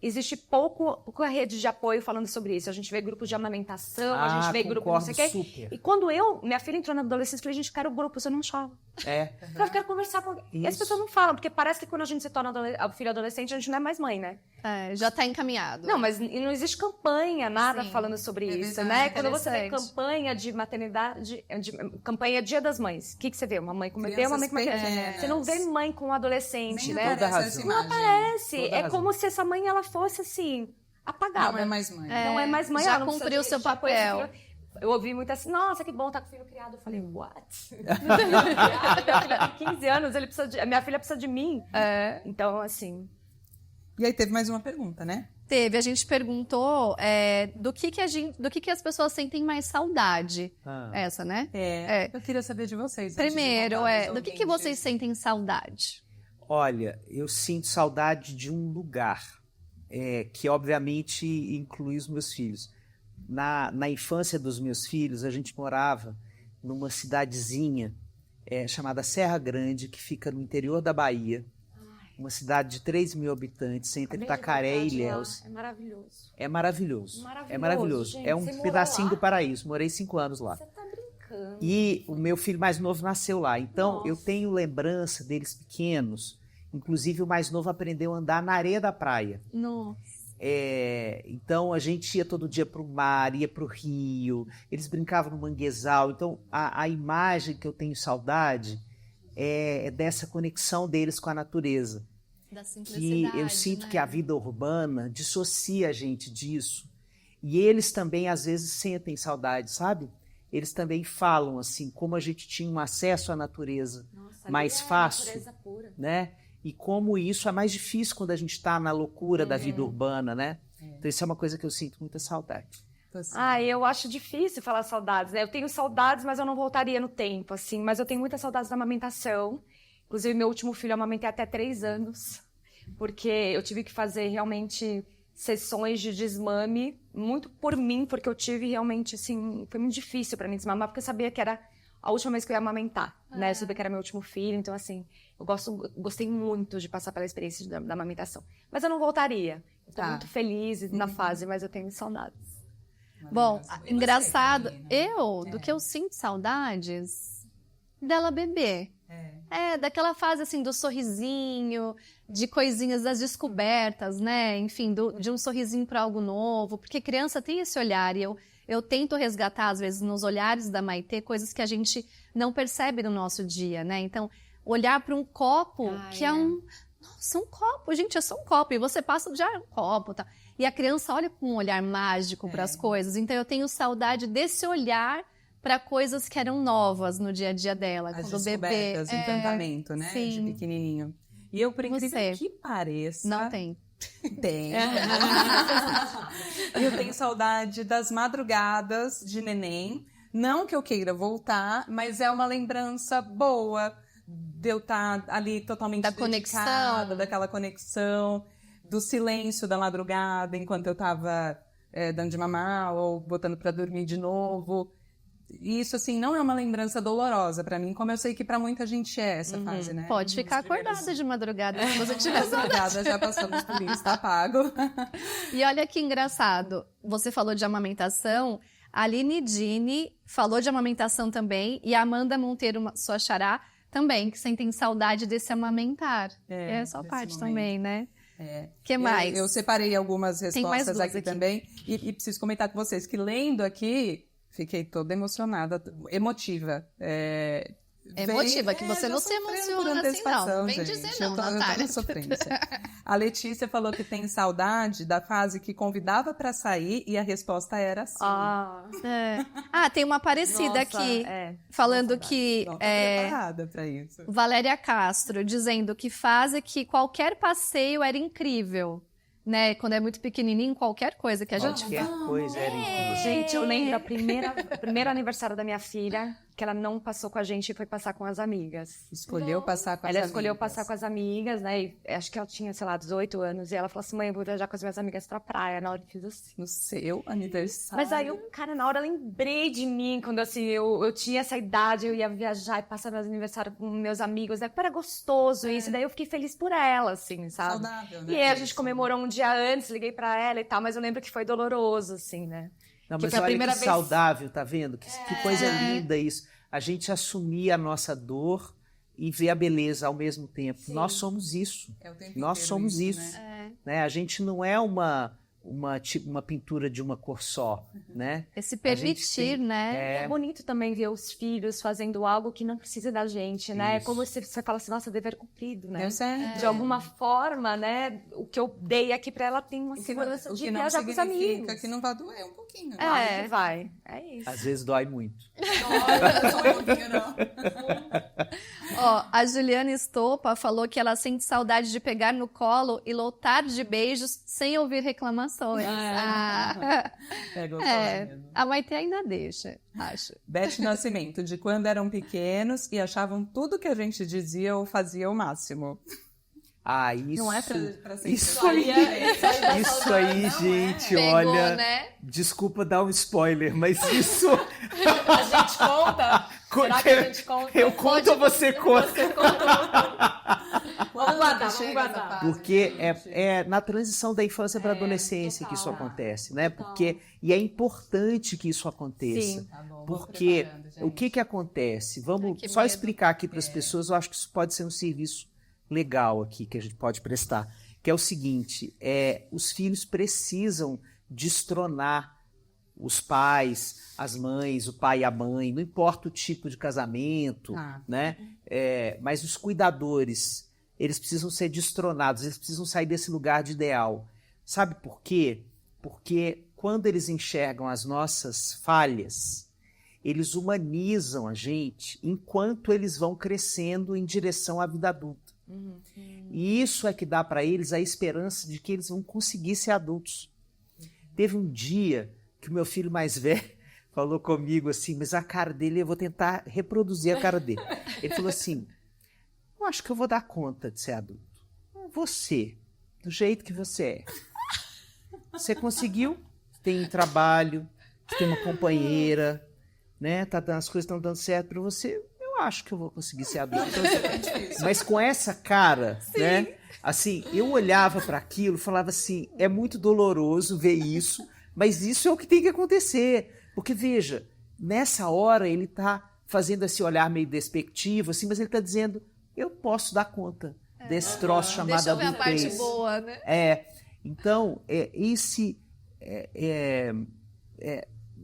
existe pouca rede de apoio falando sobre isso. A gente vê grupos de amamentação, a gente vê grupos não sei o quê.
Super.
E quando minha filha entrou na adolescência, eu falei, gente, quero o grupo, você não achava. Eu quero conversar com alguém. E as pessoas não falam, porque parece que quando a gente se torna filho adolescente, a gente não é mais mãe, né?
Já tá encaminhado.
Não, mas não existe campanha, nada falando sobre isso, né? Quando você vê campanha de maternidade, campanha Dia das Mães, o que você vê? Uma mãe com bebê, uma mãe com bebê. Você não vê mãe com adolescente, né?
Toda razão.
Não aparece. Como se essa mãe, ela fosse assim, apagada.
Não é mais mãe.
Não é mais mãe.
Já cumpriu o seu papel.
Eu ouvi muito assim, nossa, que bom, tá com o filho criado. Eu falei, what? Minha filha tem 15 anos, minha filha precisa de mim. Então, assim...
E aí teve mais uma pergunta, né?
Teve. A gente perguntou do que as pessoas sentem mais saudade. Essa, né?
Eu queria saber de vocês.
Primeiro, do que vocês sentem saudade?
Olha, eu sinto saudade de um lugar. que obviamente inclui os meus filhos. Na infância dos meus filhos, a gente morava numa cidadezinha chamada Serra Grande, que fica no interior da Bahia. Uma cidade de 3 mil habitantes, entre Itacaré e Ilhéus.
É maravilhoso.
É maravilhoso.
É maravilhoso.
Gente, é um pedacinho do paraíso. Morei 5 anos lá.
Você tá brincando.
E o meu filho mais novo nasceu lá. Então, eu tenho lembrança deles pequenos. Inclusive, o mais novo aprendeu a andar na areia da praia.
Nossa.
Então, a gente ia todo dia para o mar, ia para o rio. Eles brincavam no manguezal. Então, a imagem que eu tenho saudade é dessa conexão deles com a natureza.
Da simplicidade,
que eu sinto,
né?
que a vida urbana dissocia a gente disso. E eles também, às vezes, sentem saudade, sabe? Eles também falam, assim, como a gente tinha um acesso à natureza mais fácil,
natureza pura.
né? E como isso é mais difícil quando a gente está na loucura da vida urbana, né? Então, isso é uma coisa que eu sinto muita saudade.
Eu acho difícil falar saudades, né? Eu tenho saudades, mas eu não voltaria no tempo, assim. Mas eu tenho muitas saudades da amamentação. Inclusive, meu último filho eu amamentei até 3 anos. Porque eu tive que fazer realmente sessões de desmame, muito por mim, porque eu tive realmente, assim... Foi muito difícil para mim desmamar, porque eu sabia que era a última vez que eu ia amamentar, né? Eu sabia que era meu último filho, então, assim... Eu gostei muito de passar pela experiência da amamentação. Mas eu não voltaria. Eu tô muito feliz na fase, mas eu tenho saudades.
Bom, engraçado, do que eu sinto saudades dela bebê. Daquela fase assim do sorrisinho, de coisinhas das descobertas, né? Enfim, de um sorrisinho para algo novo, porque criança tem esse olhar e eu tento resgatar às vezes nos olhares da Maitê coisas que a gente não percebe no nosso dia, né? Então, olhar para um copo nossa, um copo, gente, é só um copo. E você passa já um copo, tá? E a criança olha com um olhar mágico para as coisas. Então, eu tenho saudade desse olhar para coisas que eram novas no dia a dia dela.
As
quando o bebê...
encantamento, né?
Sim.
De pequenininho. E eu, por incrível que pareça...
Não tem.
Tem. Eu tenho saudade das madrugadas de neném. Não que eu queira voltar, mas é uma lembrança boa de eu estar ali totalmente
da
dedicada,
conexão,
daquela conexão, do silêncio da madrugada enquanto eu estava dando de mamar ou botando para dormir de novo. E isso, assim, não é uma lembrança dolorosa para mim, como eu sei que para muita gente é essa fase, né?
Pode ficar acordada de madrugada se você tiver saudade.
Já passamos por isso, tá pago.
E olha que engraçado, você falou de amamentação, a Aline Dini falou de amamentação também, e a Amanda Monteiro, sua xará, também, que sentem saudade desse amamentar. É a sua parte momento também, né? Que mais?
Eu separei algumas respostas aqui também, e preciso comentar com vocês que lendo aqui, fiquei toda emocionada, emotiva.
Emotiva, que você não se emociona assim, não. Vem dizer não, Natália.
Eu tô sofrendo. A Letícia falou que tem saudade da fase que convidava pra sair e a resposta era sim.
Tem uma parecida aqui, falando que...
Não tô preparada pra isso.
Valéria Castro, dizendo que fase que qualquer passeio era incrível. Né? Quando é muito pequenininho, qualquer coisa que a gente...
Qualquer coisa era incrível.
Gente, eu lembro o primeiro aniversário da minha filha, que ela não passou com a gente e foi passar com as amigas.
Escolheu passar com as amigas.
Ela escolheu passar com as amigas, né? E acho que ela tinha, sei lá, 18 anos. E ela falou assim, mãe, eu vou viajar com as minhas amigas pra praia. Na hora eu fiz assim.
No seu aniversário.
Mas aí, na hora eu lembrei de mim, quando assim, eu tinha essa idade, eu ia viajar e passar meus aniversários com meus amigos. Né? Era gostoso isso. E daí eu fiquei feliz por ela, assim, sabe?
Saudável, né?
E aí a gente comemorou um dia antes, liguei pra ela e tal. Mas eu lembro que foi doloroso, assim, né?
Não, mas olha que saudável, tá vendo? Que coisa linda isso. A gente assumir a nossa dor e ver a beleza ao mesmo tempo. Sim. Nós somos isso. Nós somos isso. Né? A gente não é uma pintura de uma cor só, né?
Esse permitir, né?
É bonito também ver os filhos fazendo algo que não precisa da gente, né? Como você fala assim, nossa, dever cumprido, né? De alguma forma, né? O que eu dei aqui pra ela tem uma segurança de viajar com os amigos.
Que não vai doer um pouquinho.
Vai. É isso.
Às vezes dói muito.
Não dói um pouquinho, não.
A Juliana Estopa falou que ela sente saudade de pegar no colo e lotar de beijos sem ouvir reclamações. A Maitê ainda deixa, acho.
Beth Nascimento, de quando eram pequenos e achavam tudo que a gente dizia ou fazia o máximo.
Isso...
Não é pra ser
Isso aí, gente,
Pegou,
olha...
né?
Desculpa dar um spoiler, mas isso...
A gente conta? Será que a gente conta?
Eu conto ou você conta?
Você conta. Vamos guardar.
Porque é na transição da infância para a adolescência
total.
que isso acontece, né? E é importante que isso aconteça.
Sim.
Tá bom,
Porque o que acontece? Vamos
Que
só
medo.
explicar aqui para as pessoas, eu acho que isso pode ser um serviço legal aqui que a gente pode prestar, que é o seguinte, os filhos precisam destronar os pais, as mães, o pai e a mãe, não importa o tipo de casamento, né? Mas os cuidadores, eles precisam ser destronados, eles precisam sair desse lugar de ideal. Sabe por quê? Porque quando eles enxergam as nossas falhas, eles humanizam a gente enquanto eles vão crescendo em direção à vida adulta. E isso é que dá para eles a esperança de que eles vão conseguir ser adultos. Teve um dia que o meu filho mais velho falou comigo assim, mas a cara dele, eu vou tentar reproduzir a cara dele. Ele falou assim, eu acho que eu vou dar conta de ser adulto. Você, do jeito que você é. Você conseguiu, tem trabalho, tem uma companheira, né? As coisas estão dando certo para você. Eu acho que eu vou conseguir ser adulto. Então, assim, mas com essa cara, né? Assim, eu olhava para aquilo e falava assim, é muito doloroso ver isso, mas isso é o que tem que acontecer. Porque, veja, nessa hora ele está fazendo esse olhar meio despectivo, assim, mas ele está dizendo, eu posso dar conta desse troço chamado adultez.
Deixa eu ver a parte boa, né?
Então,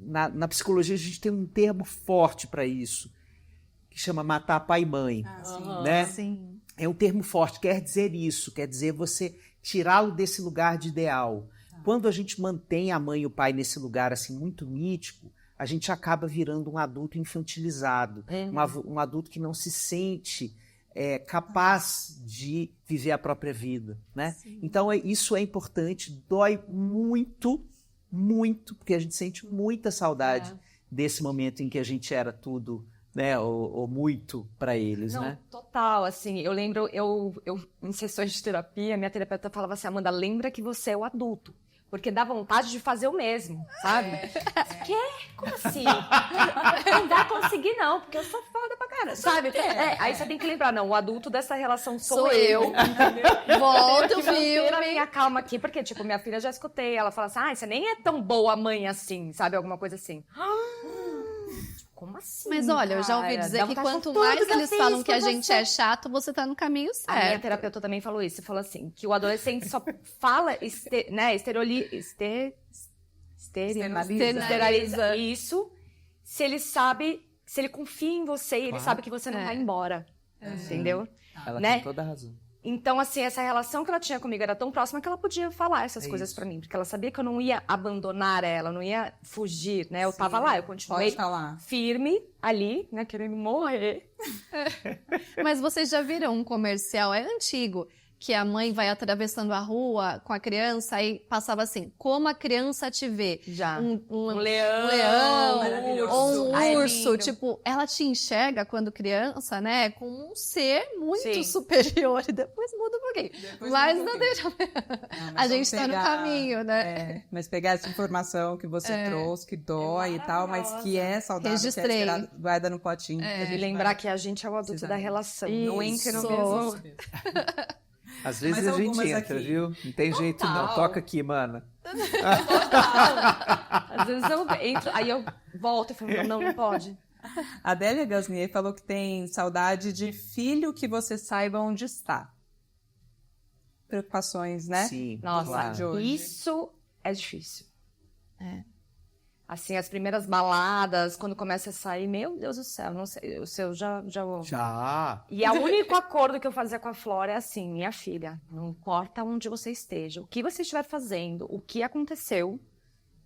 na psicologia a gente tem um termo forte para isso, que chama matar pai e mãe, né?
Sim.
É um termo forte, quer dizer isso, quer dizer você tirá-lo desse lugar de ideal. Quando a gente mantém a mãe e o pai nesse lugar assim muito mítico, a gente acaba virando um adulto infantilizado, um adulto que não se sente capaz de viver a própria vida, né? Então isso é importante, dói muito, muito, porque a gente sente muita saudade desse momento em que a gente era tudo, né, ou muito para eles, né?
Total, assim, eu lembro, eu em sessões de terapia, minha terapeuta falava assim, Amanda, lembra que você é o adulto, porque dá vontade de fazer o mesmo, sabe? Quê? Como assim? Não vai conseguir não, porque eu sou foda pra cara, sabe? Aí você tem que lembrar, não, o adulto dessa relação sou eu. Entendeu?
Volta o
Eu tenho que manter a
filme.
minha calma aqui, porque, tipo, minha filha já escutei, ela fala assim, você nem é tão boa mãe assim, sabe? Alguma coisa assim. Como assim?
Mas olha, eu já ouvi
cara?
dizer
Dá
que
vontade de
quanto
falar,
mais
tudo
eles
eu
falam
fiz
que a
por
gente
você.
é chato, você tá no caminho
A minha
certo.
terapeuta também falou isso. Falou assim, que o adolescente só fala, externaliza isso se ele sabe, se ele confia em você e ele sabe que você não vai embora. Entendeu?
Ela
né?
tem toda a razão.
Então, assim, essa relação que ela tinha comigo era tão próxima que ela podia falar essas coisas
isso.
pra mim. Porque ela sabia que eu não ia abandonar ela, não ia fugir, né? Eu tava lá, eu continuei
Pode falar.
firme ali, né? Querendo morrer.
Mas vocês já viram um comercial, é antigo, que a mãe vai atravessando a rua com a criança, aí passava assim, como a criança te vê.
Já.
Um
leão,
maravilhoso.
ou um
Ai,
urso,
lindo.
tipo, ela te enxerga quando criança, né, como um ser muito
Sim.
superior, e depois muda um pouquinho. Mas não deixa... A gente tá no caminho, né?
Mas pegar essa informação que você trouxe, que dói e tal, mas que é saudável,
Registrei.
que é esperado, guarda no potinho. que a
E
gente
lembrar
vai
que a gente é o adulto
precisar.
da relação.
Isso.
Não entre no
Isso.
mesmo...
Às vezes
Mas
a gente
algumas
entra,
aqui.
viu? Não tem jeito não.
Total.
Toca aqui, mana.
Às vezes eu entro, aí eu volto e falo, não pode.
A Adélia Gasnier falou que tem saudade de filho que você saiba onde está. Preocupações, né?
Sim,
Nossa,
claro.
de hoje.
isso é difícil. Assim, as primeiras baladas, quando começa a sair, meu Deus do céu, não sei, o seu já...
Já.
E o único acordo que eu fazia com a Flora é assim, minha filha, não importa onde você esteja, o que você estiver fazendo, o que aconteceu,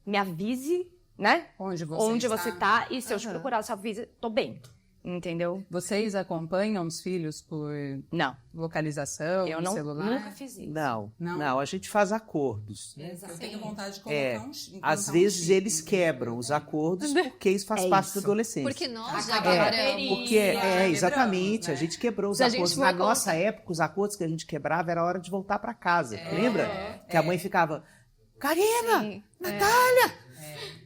me avise, né?
Onde você
Onde
está.
você tá, e se eu te procurar, você avise, tô bem. entendeu?
Vocês acompanham os filhos por
Não.
localização,
Eu não,
celular?
nunca fiz isso.
Não, a gente faz acordos.
Eu tenho vontade de colocar
Às vezes eles quebram os acordos porque isso faz parte da adolescência.
Porque nós já quebramos.
Porque, exatamente,
né?
a gente quebrou os
A gente
acordos.
foi
Na
contra.
nossa época, os acordos que a gente quebrava era hora de voltar para casa. Lembra? Que a mãe ficava, Karina,
Sim,
Natália,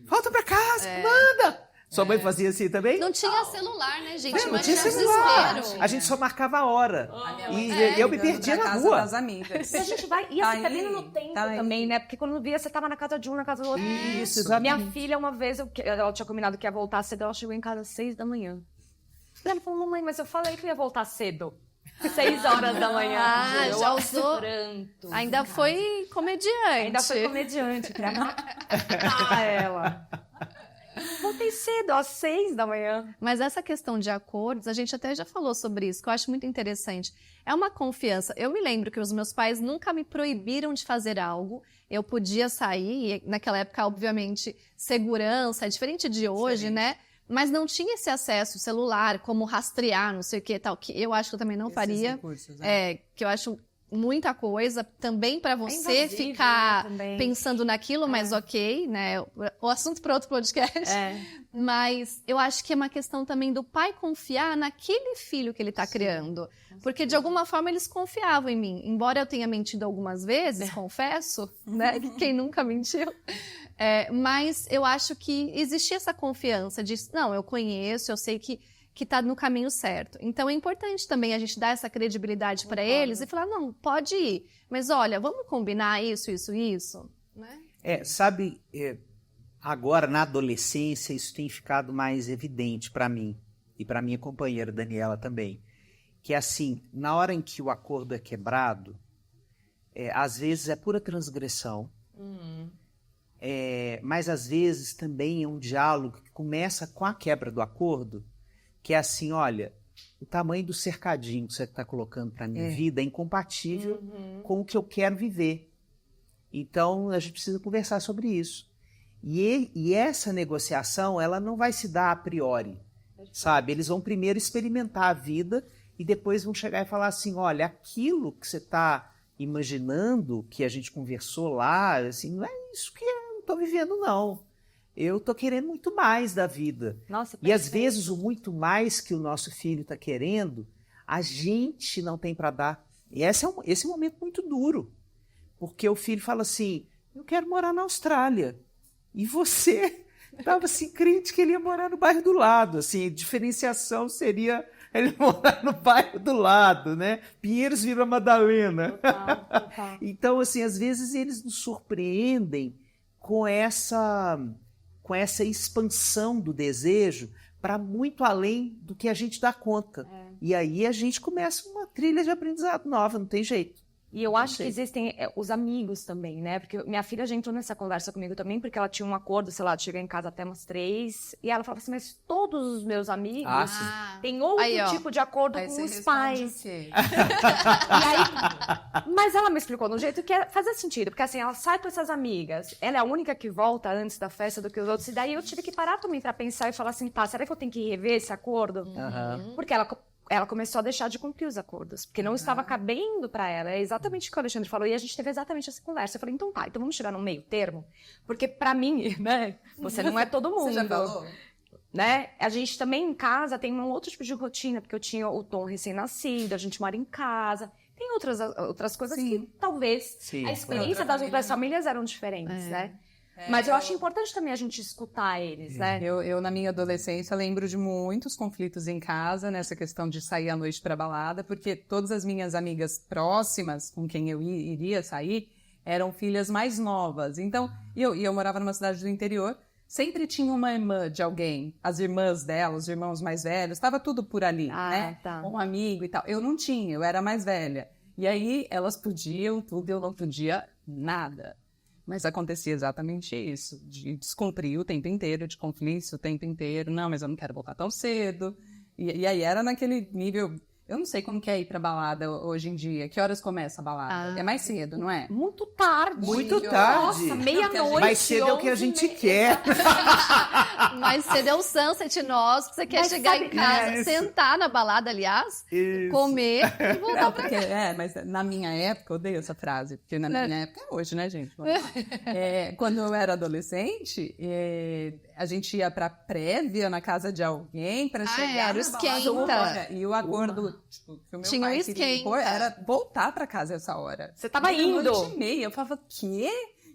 volta para casa, manda. Sua mãe fazia assim também?
Não tinha celular, né, gente?
Não tinha celular.
Desespero.
A gente só marcava a hora. E eu me perdia na
casa
rua.
das amigas.
E a gente vai, ia
Tá
se perdendo
aí,
no tempo
tá aí.
também, né? Porque quando via, você tava na casa de um, na casa do outro.
Isso, exatamente.
Minha filha, uma vez, ela tinha combinado que ia voltar cedo, ela chegou em casa às 6 da manhã. Ela falou, mamãe, mas eu falei que ia voltar cedo. 6 horas da manhã.
Ah,
Eu
já usou.
pranto.
Ainda foi comediante.
Ainda foi comediante, pra matar ela. Voltei cedo, às 6 da manhã.
Mas essa questão de acordos, a gente até já falou sobre isso, que eu acho muito interessante. É uma confiança. Eu me lembro que os meus pais nunca me proibiram de fazer algo. Eu podia sair, e naquela época, obviamente, segurança, é diferente de hoje, né? Mas não tinha esse acesso celular, como rastrear, não sei o que e tal, que eu acho que eu também não faria.
Recursos, né?
Que eu acho muita coisa também para você
invasivo,
ficar
né, também.
pensando naquilo, mas ok, né? O assunto para outro podcast. Mas eu acho que é uma questão também do pai confiar naquele filho que ele está criando. Porque de alguma forma eles confiavam em mim. Embora eu tenha mentido algumas vezes, confesso, né? Quem nunca mentiu. Mas eu acho que existia essa confiança de, não, eu conheço, eu sei que está no caminho certo. Então é importante também a gente dar essa credibilidade para eles e falar, não, pode ir, mas olha, vamos combinar isso, né?
Sabe, agora na adolescência isso tem ficado mais evidente para mim e para minha companheira Daniela também, que é assim, na hora em que o acordo é quebrado, às vezes é pura transgressão, mas às vezes também é um diálogo que começa com a quebra do acordo, que é assim, olha, o tamanho do cercadinho que você está colocando para a minha vida é incompatível com o que eu quero viver. Então, a gente precisa conversar sobre isso. E essa negociação, ela não vai se dar a priori, sabe? Eles vão primeiro experimentar a vida e depois vão chegar e falar assim, olha, aquilo que você está imaginando, que a gente conversou lá, assim, não é isso que eu não estou vivendo, não. Eu estou querendo muito mais da vida.
Nossa,
e às vezes o muito mais que o nosso filho está querendo, a gente não tem para dar. E esse é um momento muito duro. Porque o filho fala assim, eu quero morar na Austrália. E você estava assim, crente que ele ia morar no bairro do lado. Assim, a diferenciação seria ele morar no bairro do lado, né? Pinheiros Vila Madalena.
Total.
Então, assim, às vezes eles nos surpreendem com essa expansão do desejo para muito além do que a gente dá conta. E aí a gente começa uma trilha de aprendizado nova, não tem jeito.
E eu acho que existem os amigos também, né? Porque minha filha já entrou nessa conversa comigo também, porque ela tinha um acordo, sei lá, de chegar em casa até umas 3, e ela falava assim, mas todos os meus amigos têm outro tipo de acordo
Aí
com
você
os
responde
pais.
o quê?
E aí, mas ela me explicou de um jeito que fazia sentido, porque assim, ela sai com essas amigas, ela é a única que volta antes da festa do que os outros, e daí eu tive que parar também pra pensar e falar assim, tá, será que eu tenho que rever esse acordo? Porque ela começou a deixar de cumprir os acordos, porque não estava cabendo para ela. É exatamente o que o Alexandre falou, e a gente teve exatamente essa conversa. Eu falei, então tá, então vamos chegar num meio termo, porque para mim, né, você não é todo mundo.
Você já falou?
Né? A gente também em casa tem um outro tipo de rotina, porque eu tinha o Tom recém-nascido, a gente mora em casa. Tem outras coisas que talvez a experiência das outras famílias eram diferentes, né? Mas eu acho importante também a gente escutar eles, né?
Eu, na minha adolescência, lembro de muitos conflitos em casa, nessa questão de sair à noite para balada, porque todas as minhas amigas próximas, com quem eu iria sair, eram filhas mais novas. Então, eu morava numa cidade do interior, sempre tinha uma irmã de alguém, as irmãs dela, os irmãos mais velhos, estava tudo por ali, né?
Tá.
Um amigo e tal. Eu não tinha, eu era mais velha. E aí, elas podiam tudo, eu não podia nada. Mas acontecia exatamente isso, de descumprir o tempo inteiro, de conflito o tempo inteiro. Não, mas eu não quero voltar tão cedo. E aí era naquele nível... Eu não sei como que é ir pra balada hoje em dia. Que horas começa a balada? É mais cedo, não é?
Muito tarde.
Muito tarde.
Nossa, meia-noite.
Mais cedo é o que a gente quer.
Mais cedo é o sunset nosso, que você quer chegar em casa, sentar na balada, aliás, comer e voltar pra casa.
Mas na minha época, eu odeio essa frase, porque na minha época é hoje, né, gente? Quando eu era adolescente, a gente ia pra prévia na casa de alguém pra chegar
era o
na balada.
Esquenta.
E o acordo que o meu
Tinha
pai
um
queria
esquenta.
impor era voltar pra casa essa hora.
Você tava indo.
Meia-noite e meia. Eu falava, quê?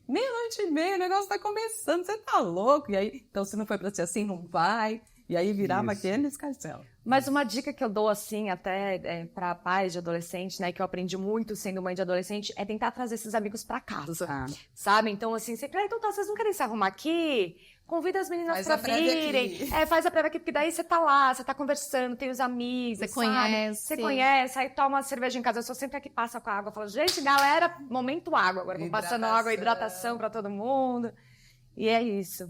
Meia-noite e meia, o negócio tá começando, você tá louco? E aí, então se não foi pra ser assim, não vai. E aí virava aquele escarcelo.
Mas uma dica que eu dou, assim, até para pais de adolescente, né, que eu aprendi muito sendo mãe de adolescente, é tentar trazer esses amigos pra casa, sabe? Então, assim, você então tá, vocês não querem se arrumar aqui? Convida as meninas pra virem. Faz a prévia aqui, porque daí você tá lá, você tá conversando, tem os amigos,
Você
sabe?
conhece.
Você conhece, aí toma uma cerveja em casa. Eu sou sempre a que passa com a água. Eu falo, gente, galera, momento água. Agora vou passando água, hidratação pra todo mundo. E é isso.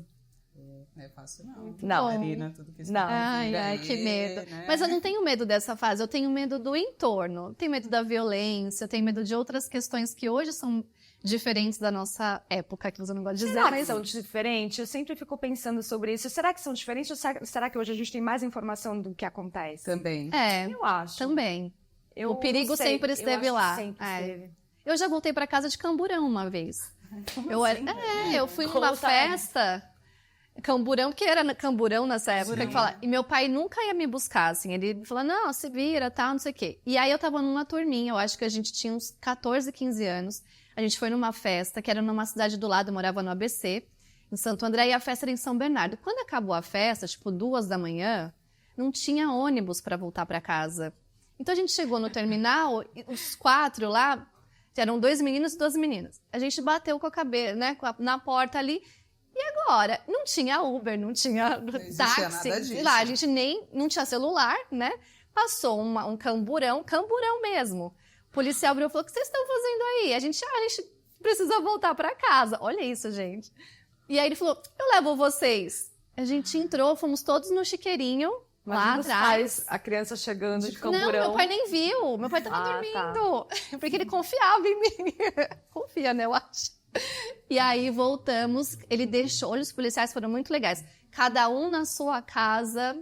Não é fácil, não.
Não.
Marina, tudo que
Não. Ai, que medo.
Né?
Mas eu não tenho medo dessa fase, eu tenho medo do entorno. Tenho medo da violência, tenho medo de outras questões que hoje são diferentes da nossa época, que você não gosta de dizer.
Será que
mas
são diferentes? Eu sempre fico pensando sobre isso. Será que são diferentes ou será que hoje a gente tem mais informação do que acontece?
Também.
Eu acho.
Também.
Eu
O perigo
não sei,
sempre esteve
eu acho
lá.
que sempre esteve.
Eu já voltei pra casa de Camburão uma vez. Eu fui numa
Conta.
festa, Camburão, que era Camburão nessa época, que fala, e meu pai nunca ia me buscar, assim, ele falou, não, se vira, tal, não sei o quê. E aí eu tava numa turminha, eu acho que a gente tinha uns 14, 15 anos, a gente foi numa festa, que era numa cidade do lado, eu morava no ABC, em Santo André, e a festa era em São Bernardo. Quando acabou a festa, tipo 2 da manhã, não tinha ônibus pra voltar pra casa. Então a gente chegou no terminal, e os 4 lá, eram 2 meninos e 2 meninas. A gente bateu com a cabeça, né, na porta ali. E agora? Não tinha Uber, não tinha táxi. Sei lá, a gente nem não tinha celular, né? Passou um camburão mesmo. O policial abriu e falou: o que vocês estão fazendo aí? A gente precisa voltar para casa. Olha isso, gente. E aí ele falou: eu levo vocês. A gente entrou, fomos todos no chiqueirinho. Lá atrás.
A criança chegando de camburão.
Não, meu pai nem viu. Meu pai tava dormindo. Tá. Porque ele confiava em mim. Confia, né, eu acho. E aí voltamos. Ele deixou. Olha, os policiais foram muito legais. Cada um na sua casa.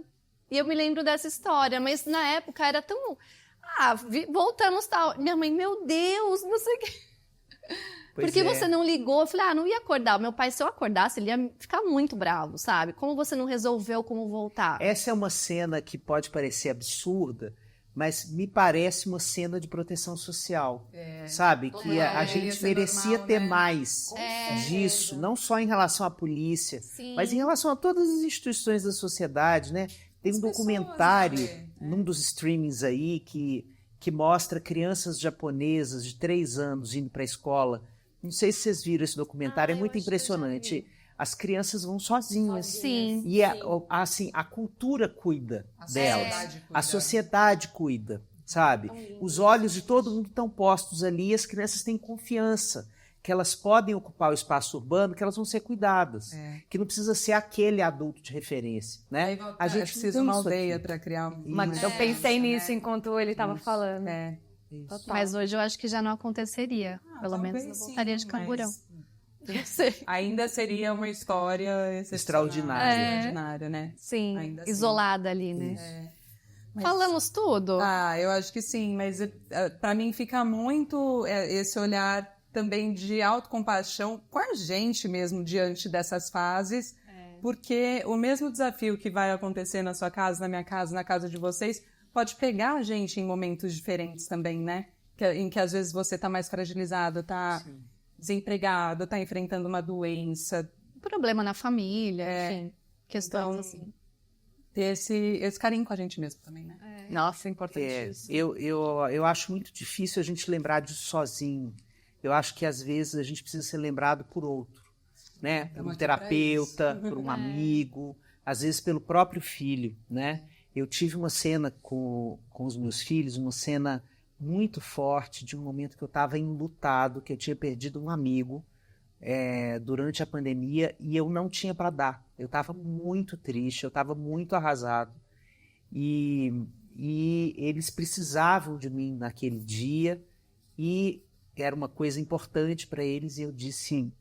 E eu me lembro dessa história. Mas na época era tão... voltamos tal. Minha mãe, meu Deus, não sei o que... Por que você não ligou? Eu falei, não ia acordar. Meu pai, se eu acordasse, ele ia ficar muito bravo, sabe? Como você não resolveu como voltar?
Essa é uma cena que pode parecer absurda, mas me parece uma cena de proteção social, sabe? Que a gente merecia ter mais disso, não só em relação à polícia, mas em relação a todas as instituições da sociedade, né? Tem um documentário num dos streamings aí que mostra crianças japonesas de 3 anos indo para a escola. Não sei se vocês viram esse documentário, é muito impressionante. As crianças vão sozinhas.
Sim.
E assim, a cultura cuida delas. A sociedade cuida, sabe? Os olhos de todo mundo estão postos ali e as crianças têm confiança que elas podem ocupar o espaço urbano, que elas vão ser cuidadas. Que não precisa ser aquele adulto de referência, né?
A gente precisa de uma aldeia para criar
eu pensei nisso enquanto ele estava falando.
Mas hoje eu acho que já não aconteceria. Pelo menos não voltaria de Camburão.
Ainda seria uma história extraordinária, né?
Sim,
ainda
isolada ali, né? Falamos tudo?
Eu acho que sim, mas para mim fica muito esse olhar também de autocompaixão com a gente mesmo diante dessas fases, porque o mesmo desafio que vai acontecer na sua casa, na minha casa, na casa de vocês, pode pegar a gente em momentos diferentes também, né? Em que às vezes você tá mais fragilizado, tá desempregado, tá enfrentando uma doença.
Problema na família, enfim, questões assim.
Ter esse carinho com a gente mesmo também, né?
Nossa, é importantíssimo.
Eu acho muito difícil a gente lembrar disso sozinho. Eu acho que às vezes a gente precisa ser lembrado por outro, né? Por um terapeuta, por um amigo, às vezes pelo próprio filho, né? Eu tive uma cena com os meus filhos, uma cena muito forte de um momento que eu estava enlutado, que eu tinha perdido um amigo durante a pandemia e eu não tinha para dar. Eu estava muito triste, eu estava muito arrasado. E e eles precisavam de mim naquele dia e era uma coisa importante para eles e eu disse,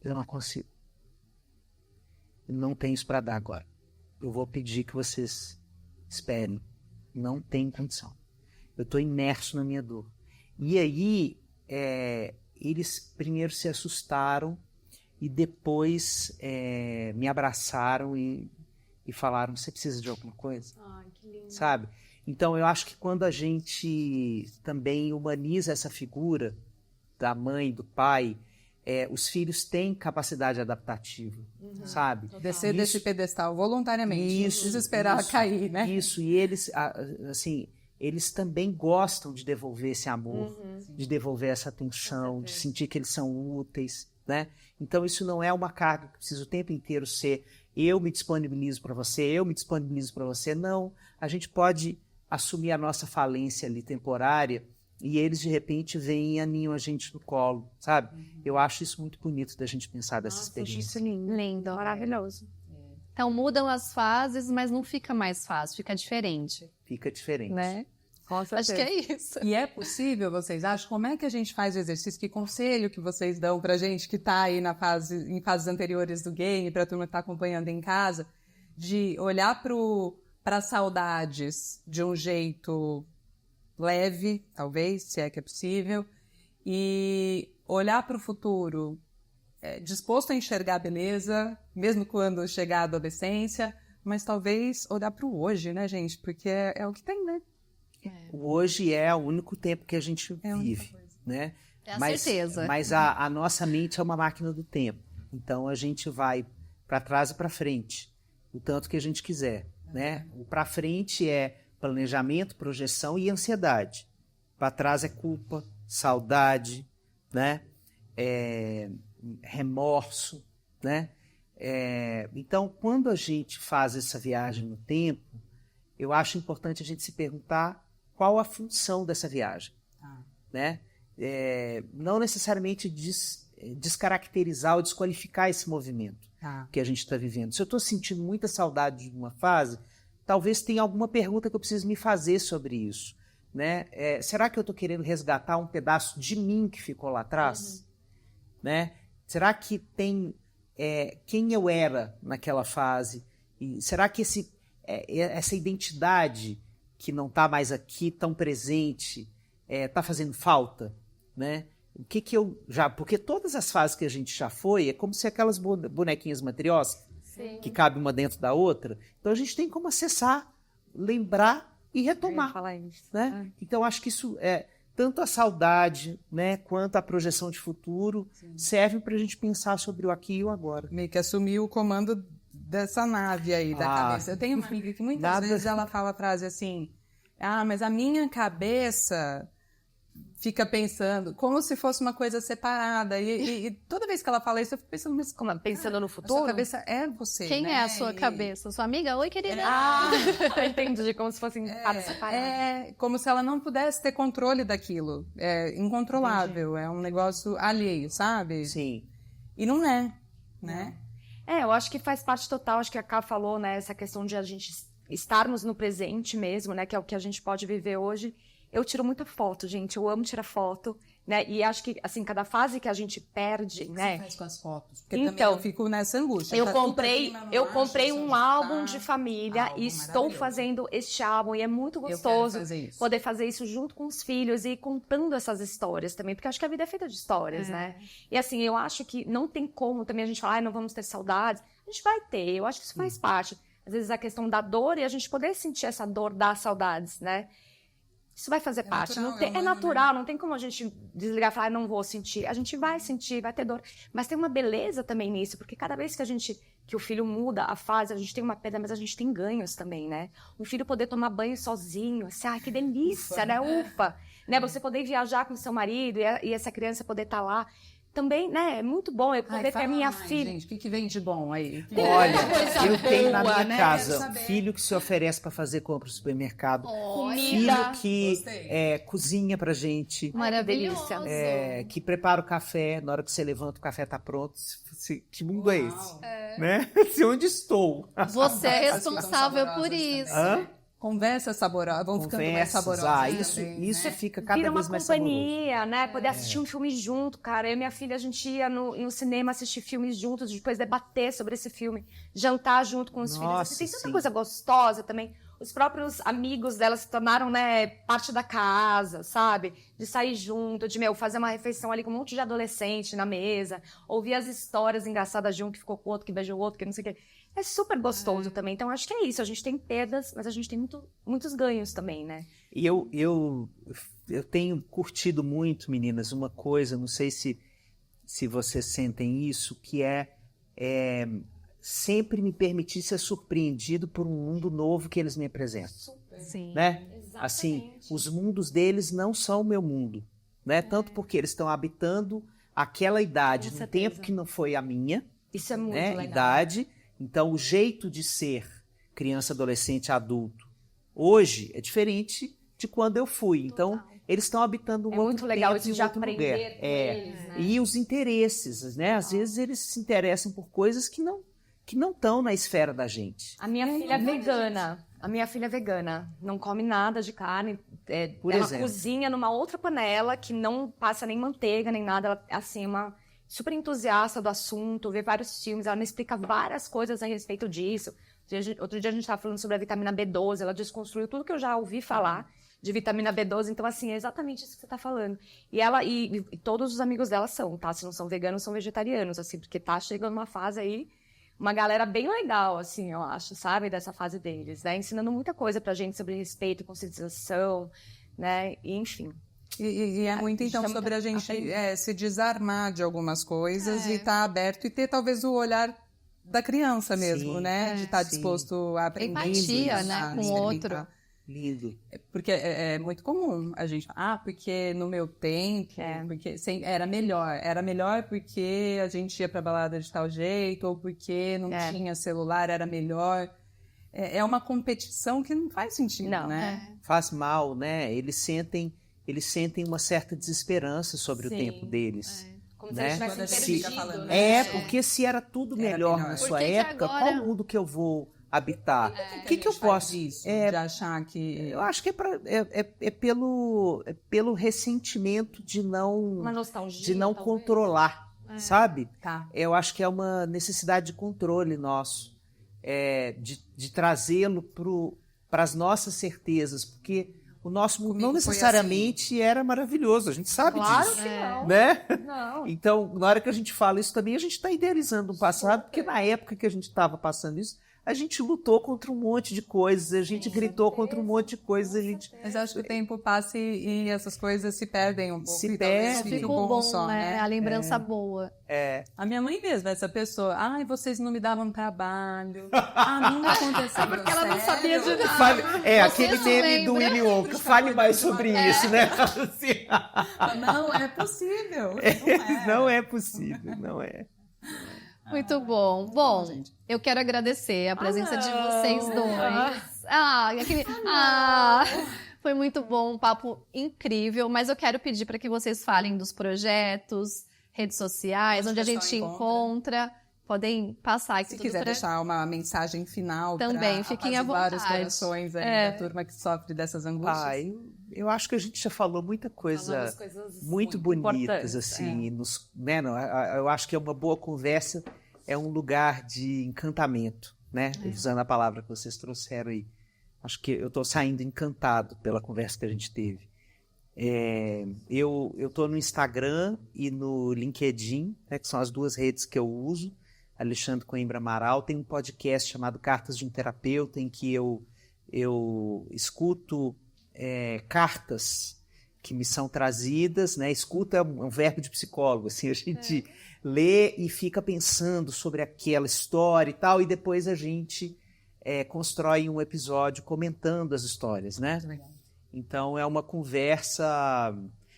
eu não consigo. Eu não tenho isso para dar agora. Eu vou pedir que vocês esperem. Não tem condição. Eu estou imerso na minha dor. E aí, eles primeiro se assustaram e depois me abraçaram e falaram, você precisa de alguma coisa?
Ai, que lindo.
Sabe? Então, eu acho que quando a gente também humaniza essa figura da mãe, do pai, os filhos têm capacidade adaptativa, sabe?
Descer desse pedestal voluntariamente, não desesperar cair, né?
Isso, e eles, assim, eles também gostam de devolver esse amor, de devolver essa atenção, de sentir que eles são úteis, né? Então, isso não é uma carga que precisa o tempo inteiro ser eu me disponibilizo para você, eu me disponibilizo para você. Não, a gente pode assumir a nossa falência ali temporária e eles, de repente, vêm e aninham a gente no colo, sabe? Eu acho isso muito bonito da gente pensar dessa experiência.
Isso lindo.
Lindo.
Maravilhoso.
Então mudam as fases, mas não fica mais fácil, fica diferente,
Fica diferente.
né?
Com certeza.
Acho que é isso.
E é possível, vocês acham? Como é que a gente faz o exercício? Que conselho que vocês dão pra gente que tá aí em fases anteriores do game, pra turma que tá acompanhando em casa, de olhar para saudades de um jeito leve, talvez, se é que é possível, e olhar para o futuro disposto a enxergar a beleza, mesmo quando chegar a adolescência, mas talvez olhar para o hoje, né, gente? Porque é o que tem, né?
O hoje é o único tempo que a gente vive, né?
É a certeza.
Mas a nossa mente é uma máquina do tempo. Então a gente vai para trás e para frente, o tanto que a gente quiser, né? O para frente é planejamento, projeção e ansiedade. Para trás é culpa, saudade, né? Remorso, né? Então, quando a gente faz essa viagem no tempo, eu acho importante a gente se perguntar qual a função dessa viagem, né? Não necessariamente descaracterizar ou desqualificar esse movimento que a gente está vivendo. Se eu estou sentindo muita saudade de uma fase, talvez tenha alguma pergunta que eu preciso me fazer sobre isso, né? Será que eu estou querendo resgatar um pedaço de mim que ficou lá atrás? Né? Será que tem quem eu era naquela fase? E será que essa identidade que não está mais aqui, tão presente, está fazendo falta, né? O que eu já... Porque todas as fases que a gente já foi, é como se aquelas bonequinhas matrioscas, que cabe uma dentro da outra. Então a gente tem como acessar, lembrar e retomar.
Falar isso.
Né? Então acho que isso tanto a saudade, né, quanto a projeção de futuro servem para a gente pensar sobre o aqui e o agora.
Meio que assumir o comando dessa nave aí da cabeça. Eu tenho uma amiga que muitas vezes ela fala a frase assim, mas a minha cabeça fica pensando como se fosse uma coisa separada. E toda vez que ela fala isso, eu fico pensando, mas
como, pensando no
a
futuro?
sua cabeça é você,
Quem
né?
é a sua cabeça? Sua amiga? Oi, querida.
Entendi, como se fossem para separar.
Como se ela não pudesse ter controle daquilo. É incontrolável, é um negócio alheio, sabe?
Sim.
E não é, né?
Eu acho que faz parte total, acho que a Ká falou, né, essa questão de a gente estarmos no presente mesmo, né, que é o que a gente pode viver hoje. Eu tiro muita foto, gente, eu amo tirar foto, né, e acho que, assim, cada fase que a gente perde,
O que
né.
você faz com as fotos? Porque
Então,
também eu fico nessa angústia.
Eu
Tá
comprei
tudo
um álbum de família e estou
maravilhoso.
fazendo este álbum e é muito
Eu quero
gostoso
fazer isso.
poder fazer isso junto com os filhos e contando essas histórias também, porque acho que a vida é feita de histórias, né? E assim, eu acho que não tem como também a gente falar, não vamos ter saudades. A gente vai ter, eu acho que isso faz parte. Às vezes a questão da dor e a gente poder sentir essa dor das saudades, né? Isso vai fazer parte.
natural,
Não tem,
humano,
natural, não tem como a gente desligar e falar, não vou sentir. A gente vai sentir, vai ter dor. Mas tem uma beleza também nisso, porque cada vez que o filho muda a fase, a gente tem uma perda, mas a gente tem ganhos também, né? Um filho poder tomar banho sozinho, assim, que delícia, né? Ufa! Né? Você poder viajar com seu marido e essa criança poder estar lá. Também, né? É muito bom eu poder ter a minha filha.
Gente, o que vem de bom aí?
Olha, eu tenho na minha
né?
casa
Quero saber.
filho que se oferece para fazer compra no supermercado,
Olha,
filho que
Gostei.
cozinha pra gente,
maravilhoso.
que prepara o café, na hora que você levanta o café tá pronto. Que mundo é esse? Né? Onde estou?
Você é
As que
responsável
são
por
saborosas
isso.
Hã?
conversas saborosas, vão ficando mais saborosas.
Isso fica cada
vira
vez mais
saboroso. Vira uma companhia, né? Poder assistir um filme junto, cara. Eu e minha filha, a gente ia no cinema assistir filmes juntos, depois debater sobre esse filme, jantar junto com os filhos. Tem tanta coisa gostosa também. Os próprios amigos dela se tornaram, né, parte da casa, sabe? De sair junto, de, fazer uma refeição ali com um monte de adolescente na mesa, ouvir as histórias engraçadas de um que ficou com o outro, que beijou o outro, que não sei o quê. É super gostoso também. Então, acho que é isso. A gente tem perdas, mas a gente tem muitos ganhos também, né?
E eu tenho curtido muito, meninas, uma coisa, não sei se vocês sentem isso, que é sempre me permitir ser surpreendido por um mundo novo que eles me apresentam.
Super.
Sim.
Né?
Exatamente.
Assim, os mundos deles não são o meu mundo, né? Tanto porque eles estão habitando aquela idade, no tempo que não foi a minha,
isso é muito legal.
Idade. Então, o jeito de ser criança, adolescente, adulto, hoje é diferente de quando eu fui. Então, eles estão habitando um outro
muito legal
tempo
isso de aprender com eles, né?
E os interesses, né? Às vezes eles se interessam por coisas que não estão na esfera da gente.
A minha filha é vegana. A minha filha é vegana. Não come nada de carne. Ela cozinha numa outra panela que não passa nem manteiga, nem nada. Ela é assim, uma super entusiasta do assunto, vê vários filmes, ela me explica várias coisas a respeito disso. Outro dia a gente estava falando sobre a vitamina B12, ela desconstruiu tudo que eu já ouvi falar de vitamina B12, então assim, é exatamente isso que você está falando. E ela e todos os amigos dela são, tá? Se não são veganos, são vegetarianos, assim, porque tá chegando uma fase aí, uma galera bem legal, assim, eu acho, sabe? Dessa fase deles, né? Ensinando muita coisa pra gente sobre respeito, conscientização, né? E, enfim.
E é muito, então, sobre a gente se desarmar de algumas coisas e estar aberto e ter, talvez, o olhar da criança mesmo, né? De estar disposto a aprender.
Empatia, né? Com o outro.
Lindo.
Porque é muito comum a gente porque no meu tempo, porque era melhor porque a gente ia pra balada de tal jeito, ou porque não tinha celular, era melhor. É uma competição que não faz sentido, né?
Faz mal, né? Eles sentem uma certa desesperança sobre o tempo deles.
Como
né?
se eles tivessem perdido, né?
Porque se era tudo melhor na sua época, qual mundo que eu vou habitar? O que eu posso...
de achar que...
Eu acho que é pelo ressentimento de não...
Uma nostalgia,
de não
talvez.
controlar, sabe?
Tá.
Eu acho que é uma necessidade de controle nosso, de trazê-lo para as nossas certezas, porque o nosso mundo não necessariamente era maravilhoso, a gente sabe
Claro
disso.
que não.
Né?
Não.
Então, na hora que a gente fala isso também, a gente está idealizando um passado, porque na época que a gente estava passando isso, a gente lutou contra um monte de coisas, a gente gritou contra um monte de coisas.
Mas eu acho que o tempo passa e essas coisas se perdem um pouco.
Se perde.
Fica o bom, só, né? A lembrança boa.
A minha mãe mesmo, essa pessoa. Ai, vocês não me davam trabalho. Nunca aconteceu.
Porque ela não sabia de nada.
Aquele meme do Willy Wonka. Fale mais sobre isso, né?
Não é possível.
Não é possível, não é.
Muito bom. Bom, eu quero agradecer a presença de vocês dois. Foi muito bom, um papo incrível, mas eu quero pedir para que vocês falem dos projetos, redes sociais, onde a gente encontra. Podem passar aqui.
Se quiser deixar uma mensagem final
também, fiquem à vontade.
Os corações aí da turma que sofre dessas angústias.
Eu acho que a gente já falou muita coisa muito bonitas, assim. Eu acho que é uma boa conversa, é um lugar de encantamento, né? Usando a palavra que vocês trouxeram aí. Acho que eu estou saindo encantado pela conversa que a gente teve. Eu estou no Instagram e no LinkedIn, né, que são as duas redes que eu uso. Alexandre Coimbra Amaral. Tem um podcast chamado Cartas de um Terapeuta, em que eu escuto cartas que me são trazidas, né? Escuta é um verbo de psicólogo, assim, a gente lê e fica pensando sobre aquela história e tal, e depois a gente constrói um episódio comentando as histórias, né? Então é uma conversa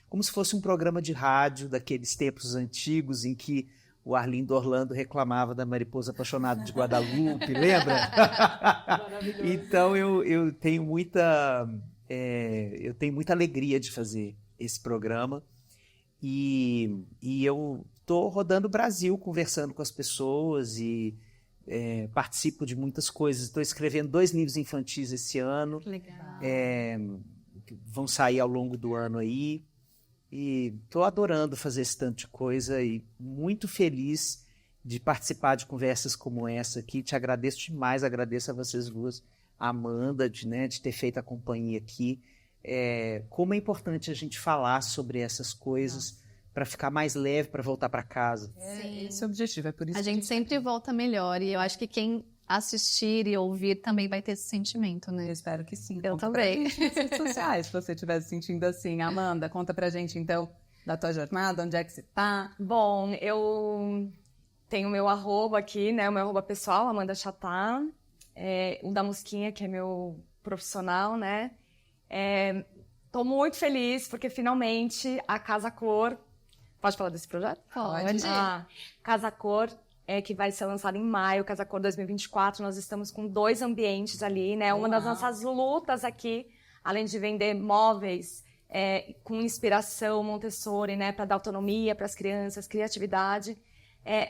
como se fosse um programa de rádio daqueles tempos antigos em que o Arlindo Orlando reclamava da Mariposa Apaixonada de Guadalupe, lembra? Então eu tenho muita alegria de fazer esse programa e eu estou rodando o Brasil conversando com as pessoas e participo de muitas coisas. Estou escrevendo 2 livros infantis esse ano.
Legal.
Que vão sair ao longo do ano aí. E estou adorando fazer esse tanto de coisa e muito feliz de participar de conversas como essa aqui. Te agradeço demais, agradeço a vocês duas, a Amanda, de ter feito a companhia aqui. Como é importante a gente falar sobre essas coisas para ficar mais leve, para voltar para casa.
Esse é o objetivo, é por isso
a gente sempre volta melhor e eu acho que quem assistir e ouvir também vai ter esse sentimento, né?
Eu espero que sim.
Eu também.
Nas redes sociais, se você estiver se sentindo assim. Amanda, conta pra gente então da tua jornada, onde é que você tá?
Bom, eu tenho o meu arroba aqui, né? O meu arroba pessoal, Amanda Chatá. O da Mosquinha, que é meu profissional, né? Tô muito feliz porque finalmente a Casa Cor... Pode falar desse projeto?
Pode.
Casa Cor, que vai ser lançado em maio, Casa Cor 2024. Nós estamos com 2 ambientes ali, né? Uma das nossas lutas aqui, além de vender móveis com inspiração Montessori, né? Para dar autonomia para as crianças, criatividade.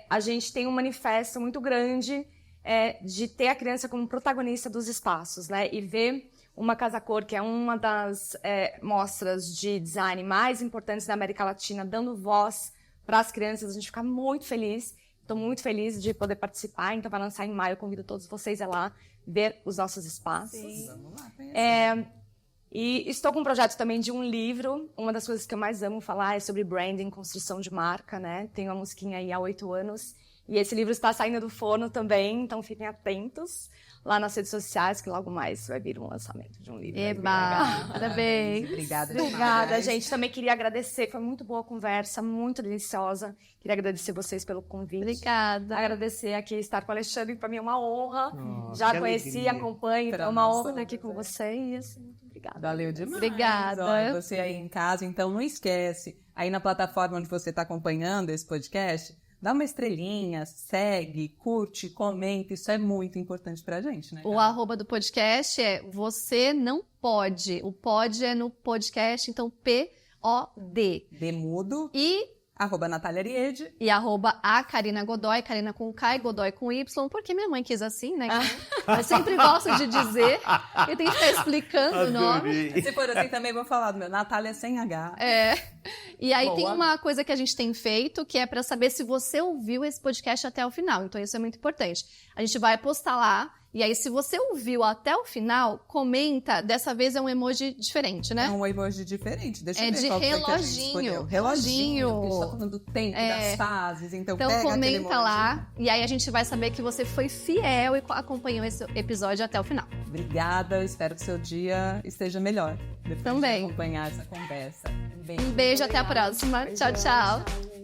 A gente tem um manifesto muito grande de ter a criança como protagonista dos espaços, né? E ver uma Casa Cor, que é uma das mostras de design mais importantes da América Latina, dando voz para as crianças, a gente fica muito feliz. Estou muito feliz de poder participar, então vai lançar em maio. Eu convido todos vocês a lá ver os nossos espaços.
Sim. Vamos lá conhecer.
E estou com um projeto também de um livro. Uma das coisas que eu mais amo falar é sobre branding, construção de marca, né? Tenho a Mosquinha aí há 8 anos. E esse livro está saindo do forno também, então fiquem atentos lá nas redes sociais, que logo mais vai vir um lançamento de um livro.
Eba! Parabéns!
Obrigada, gente. Também queria agradecer, foi muito boa a conversa, muito deliciosa. Queria agradecer vocês pelo convite.
Obrigada.
Agradecer aqui estar com o Alexandre, para mim é uma honra.
Oh,
já conheci,
alegria.
acompanho, é uma honra estar aqui com vocês. Muito obrigada.
Valeu demais.
Obrigada.
Olha, você aí em casa, então não esquece, aí na plataforma onde você está acompanhando esse podcast, dá uma estrelinha, segue, curte, comenta, isso é muito importante pra gente, né?
O arroba do podcast é Você Não Pode. O pode é no podcast, então P-O-D.
Demudo.
E
@Natália Ariede.
E a Karina Godoy, Karina com K e Godoy com Y, porque minha mãe quis assim, né? Eu sempre gosto de dizer, eu tenho que ficar explicando o nome.
Se for assim, também vou falar do meu, Natália sem H.
E aí
Boa.
tem uma coisa que a gente tem feito, que é para saber se você ouviu esse podcast até o final. Então isso é muito importante. A gente vai postar lá, e aí se você ouviu até o final, comenta. Dessa vez é um emoji diferente, né?
É um emoji diferente. Deixa eu ver
de
qual foi que a gente
reloginho.
escolheu. Reloginho. Porque a gente tá
Reloginho.
falando do tempo, das fases. Então
Então
pega aquele
comenta
emoji.
lá, e aí a gente vai saber que você foi fiel e acompanhou esse episódio até o final.
Obrigada, eu espero que seu dia esteja melhor. Depois
Também.
de acompanhar essa conversa.
Um beijo, até a próxima. Tchau, tchau.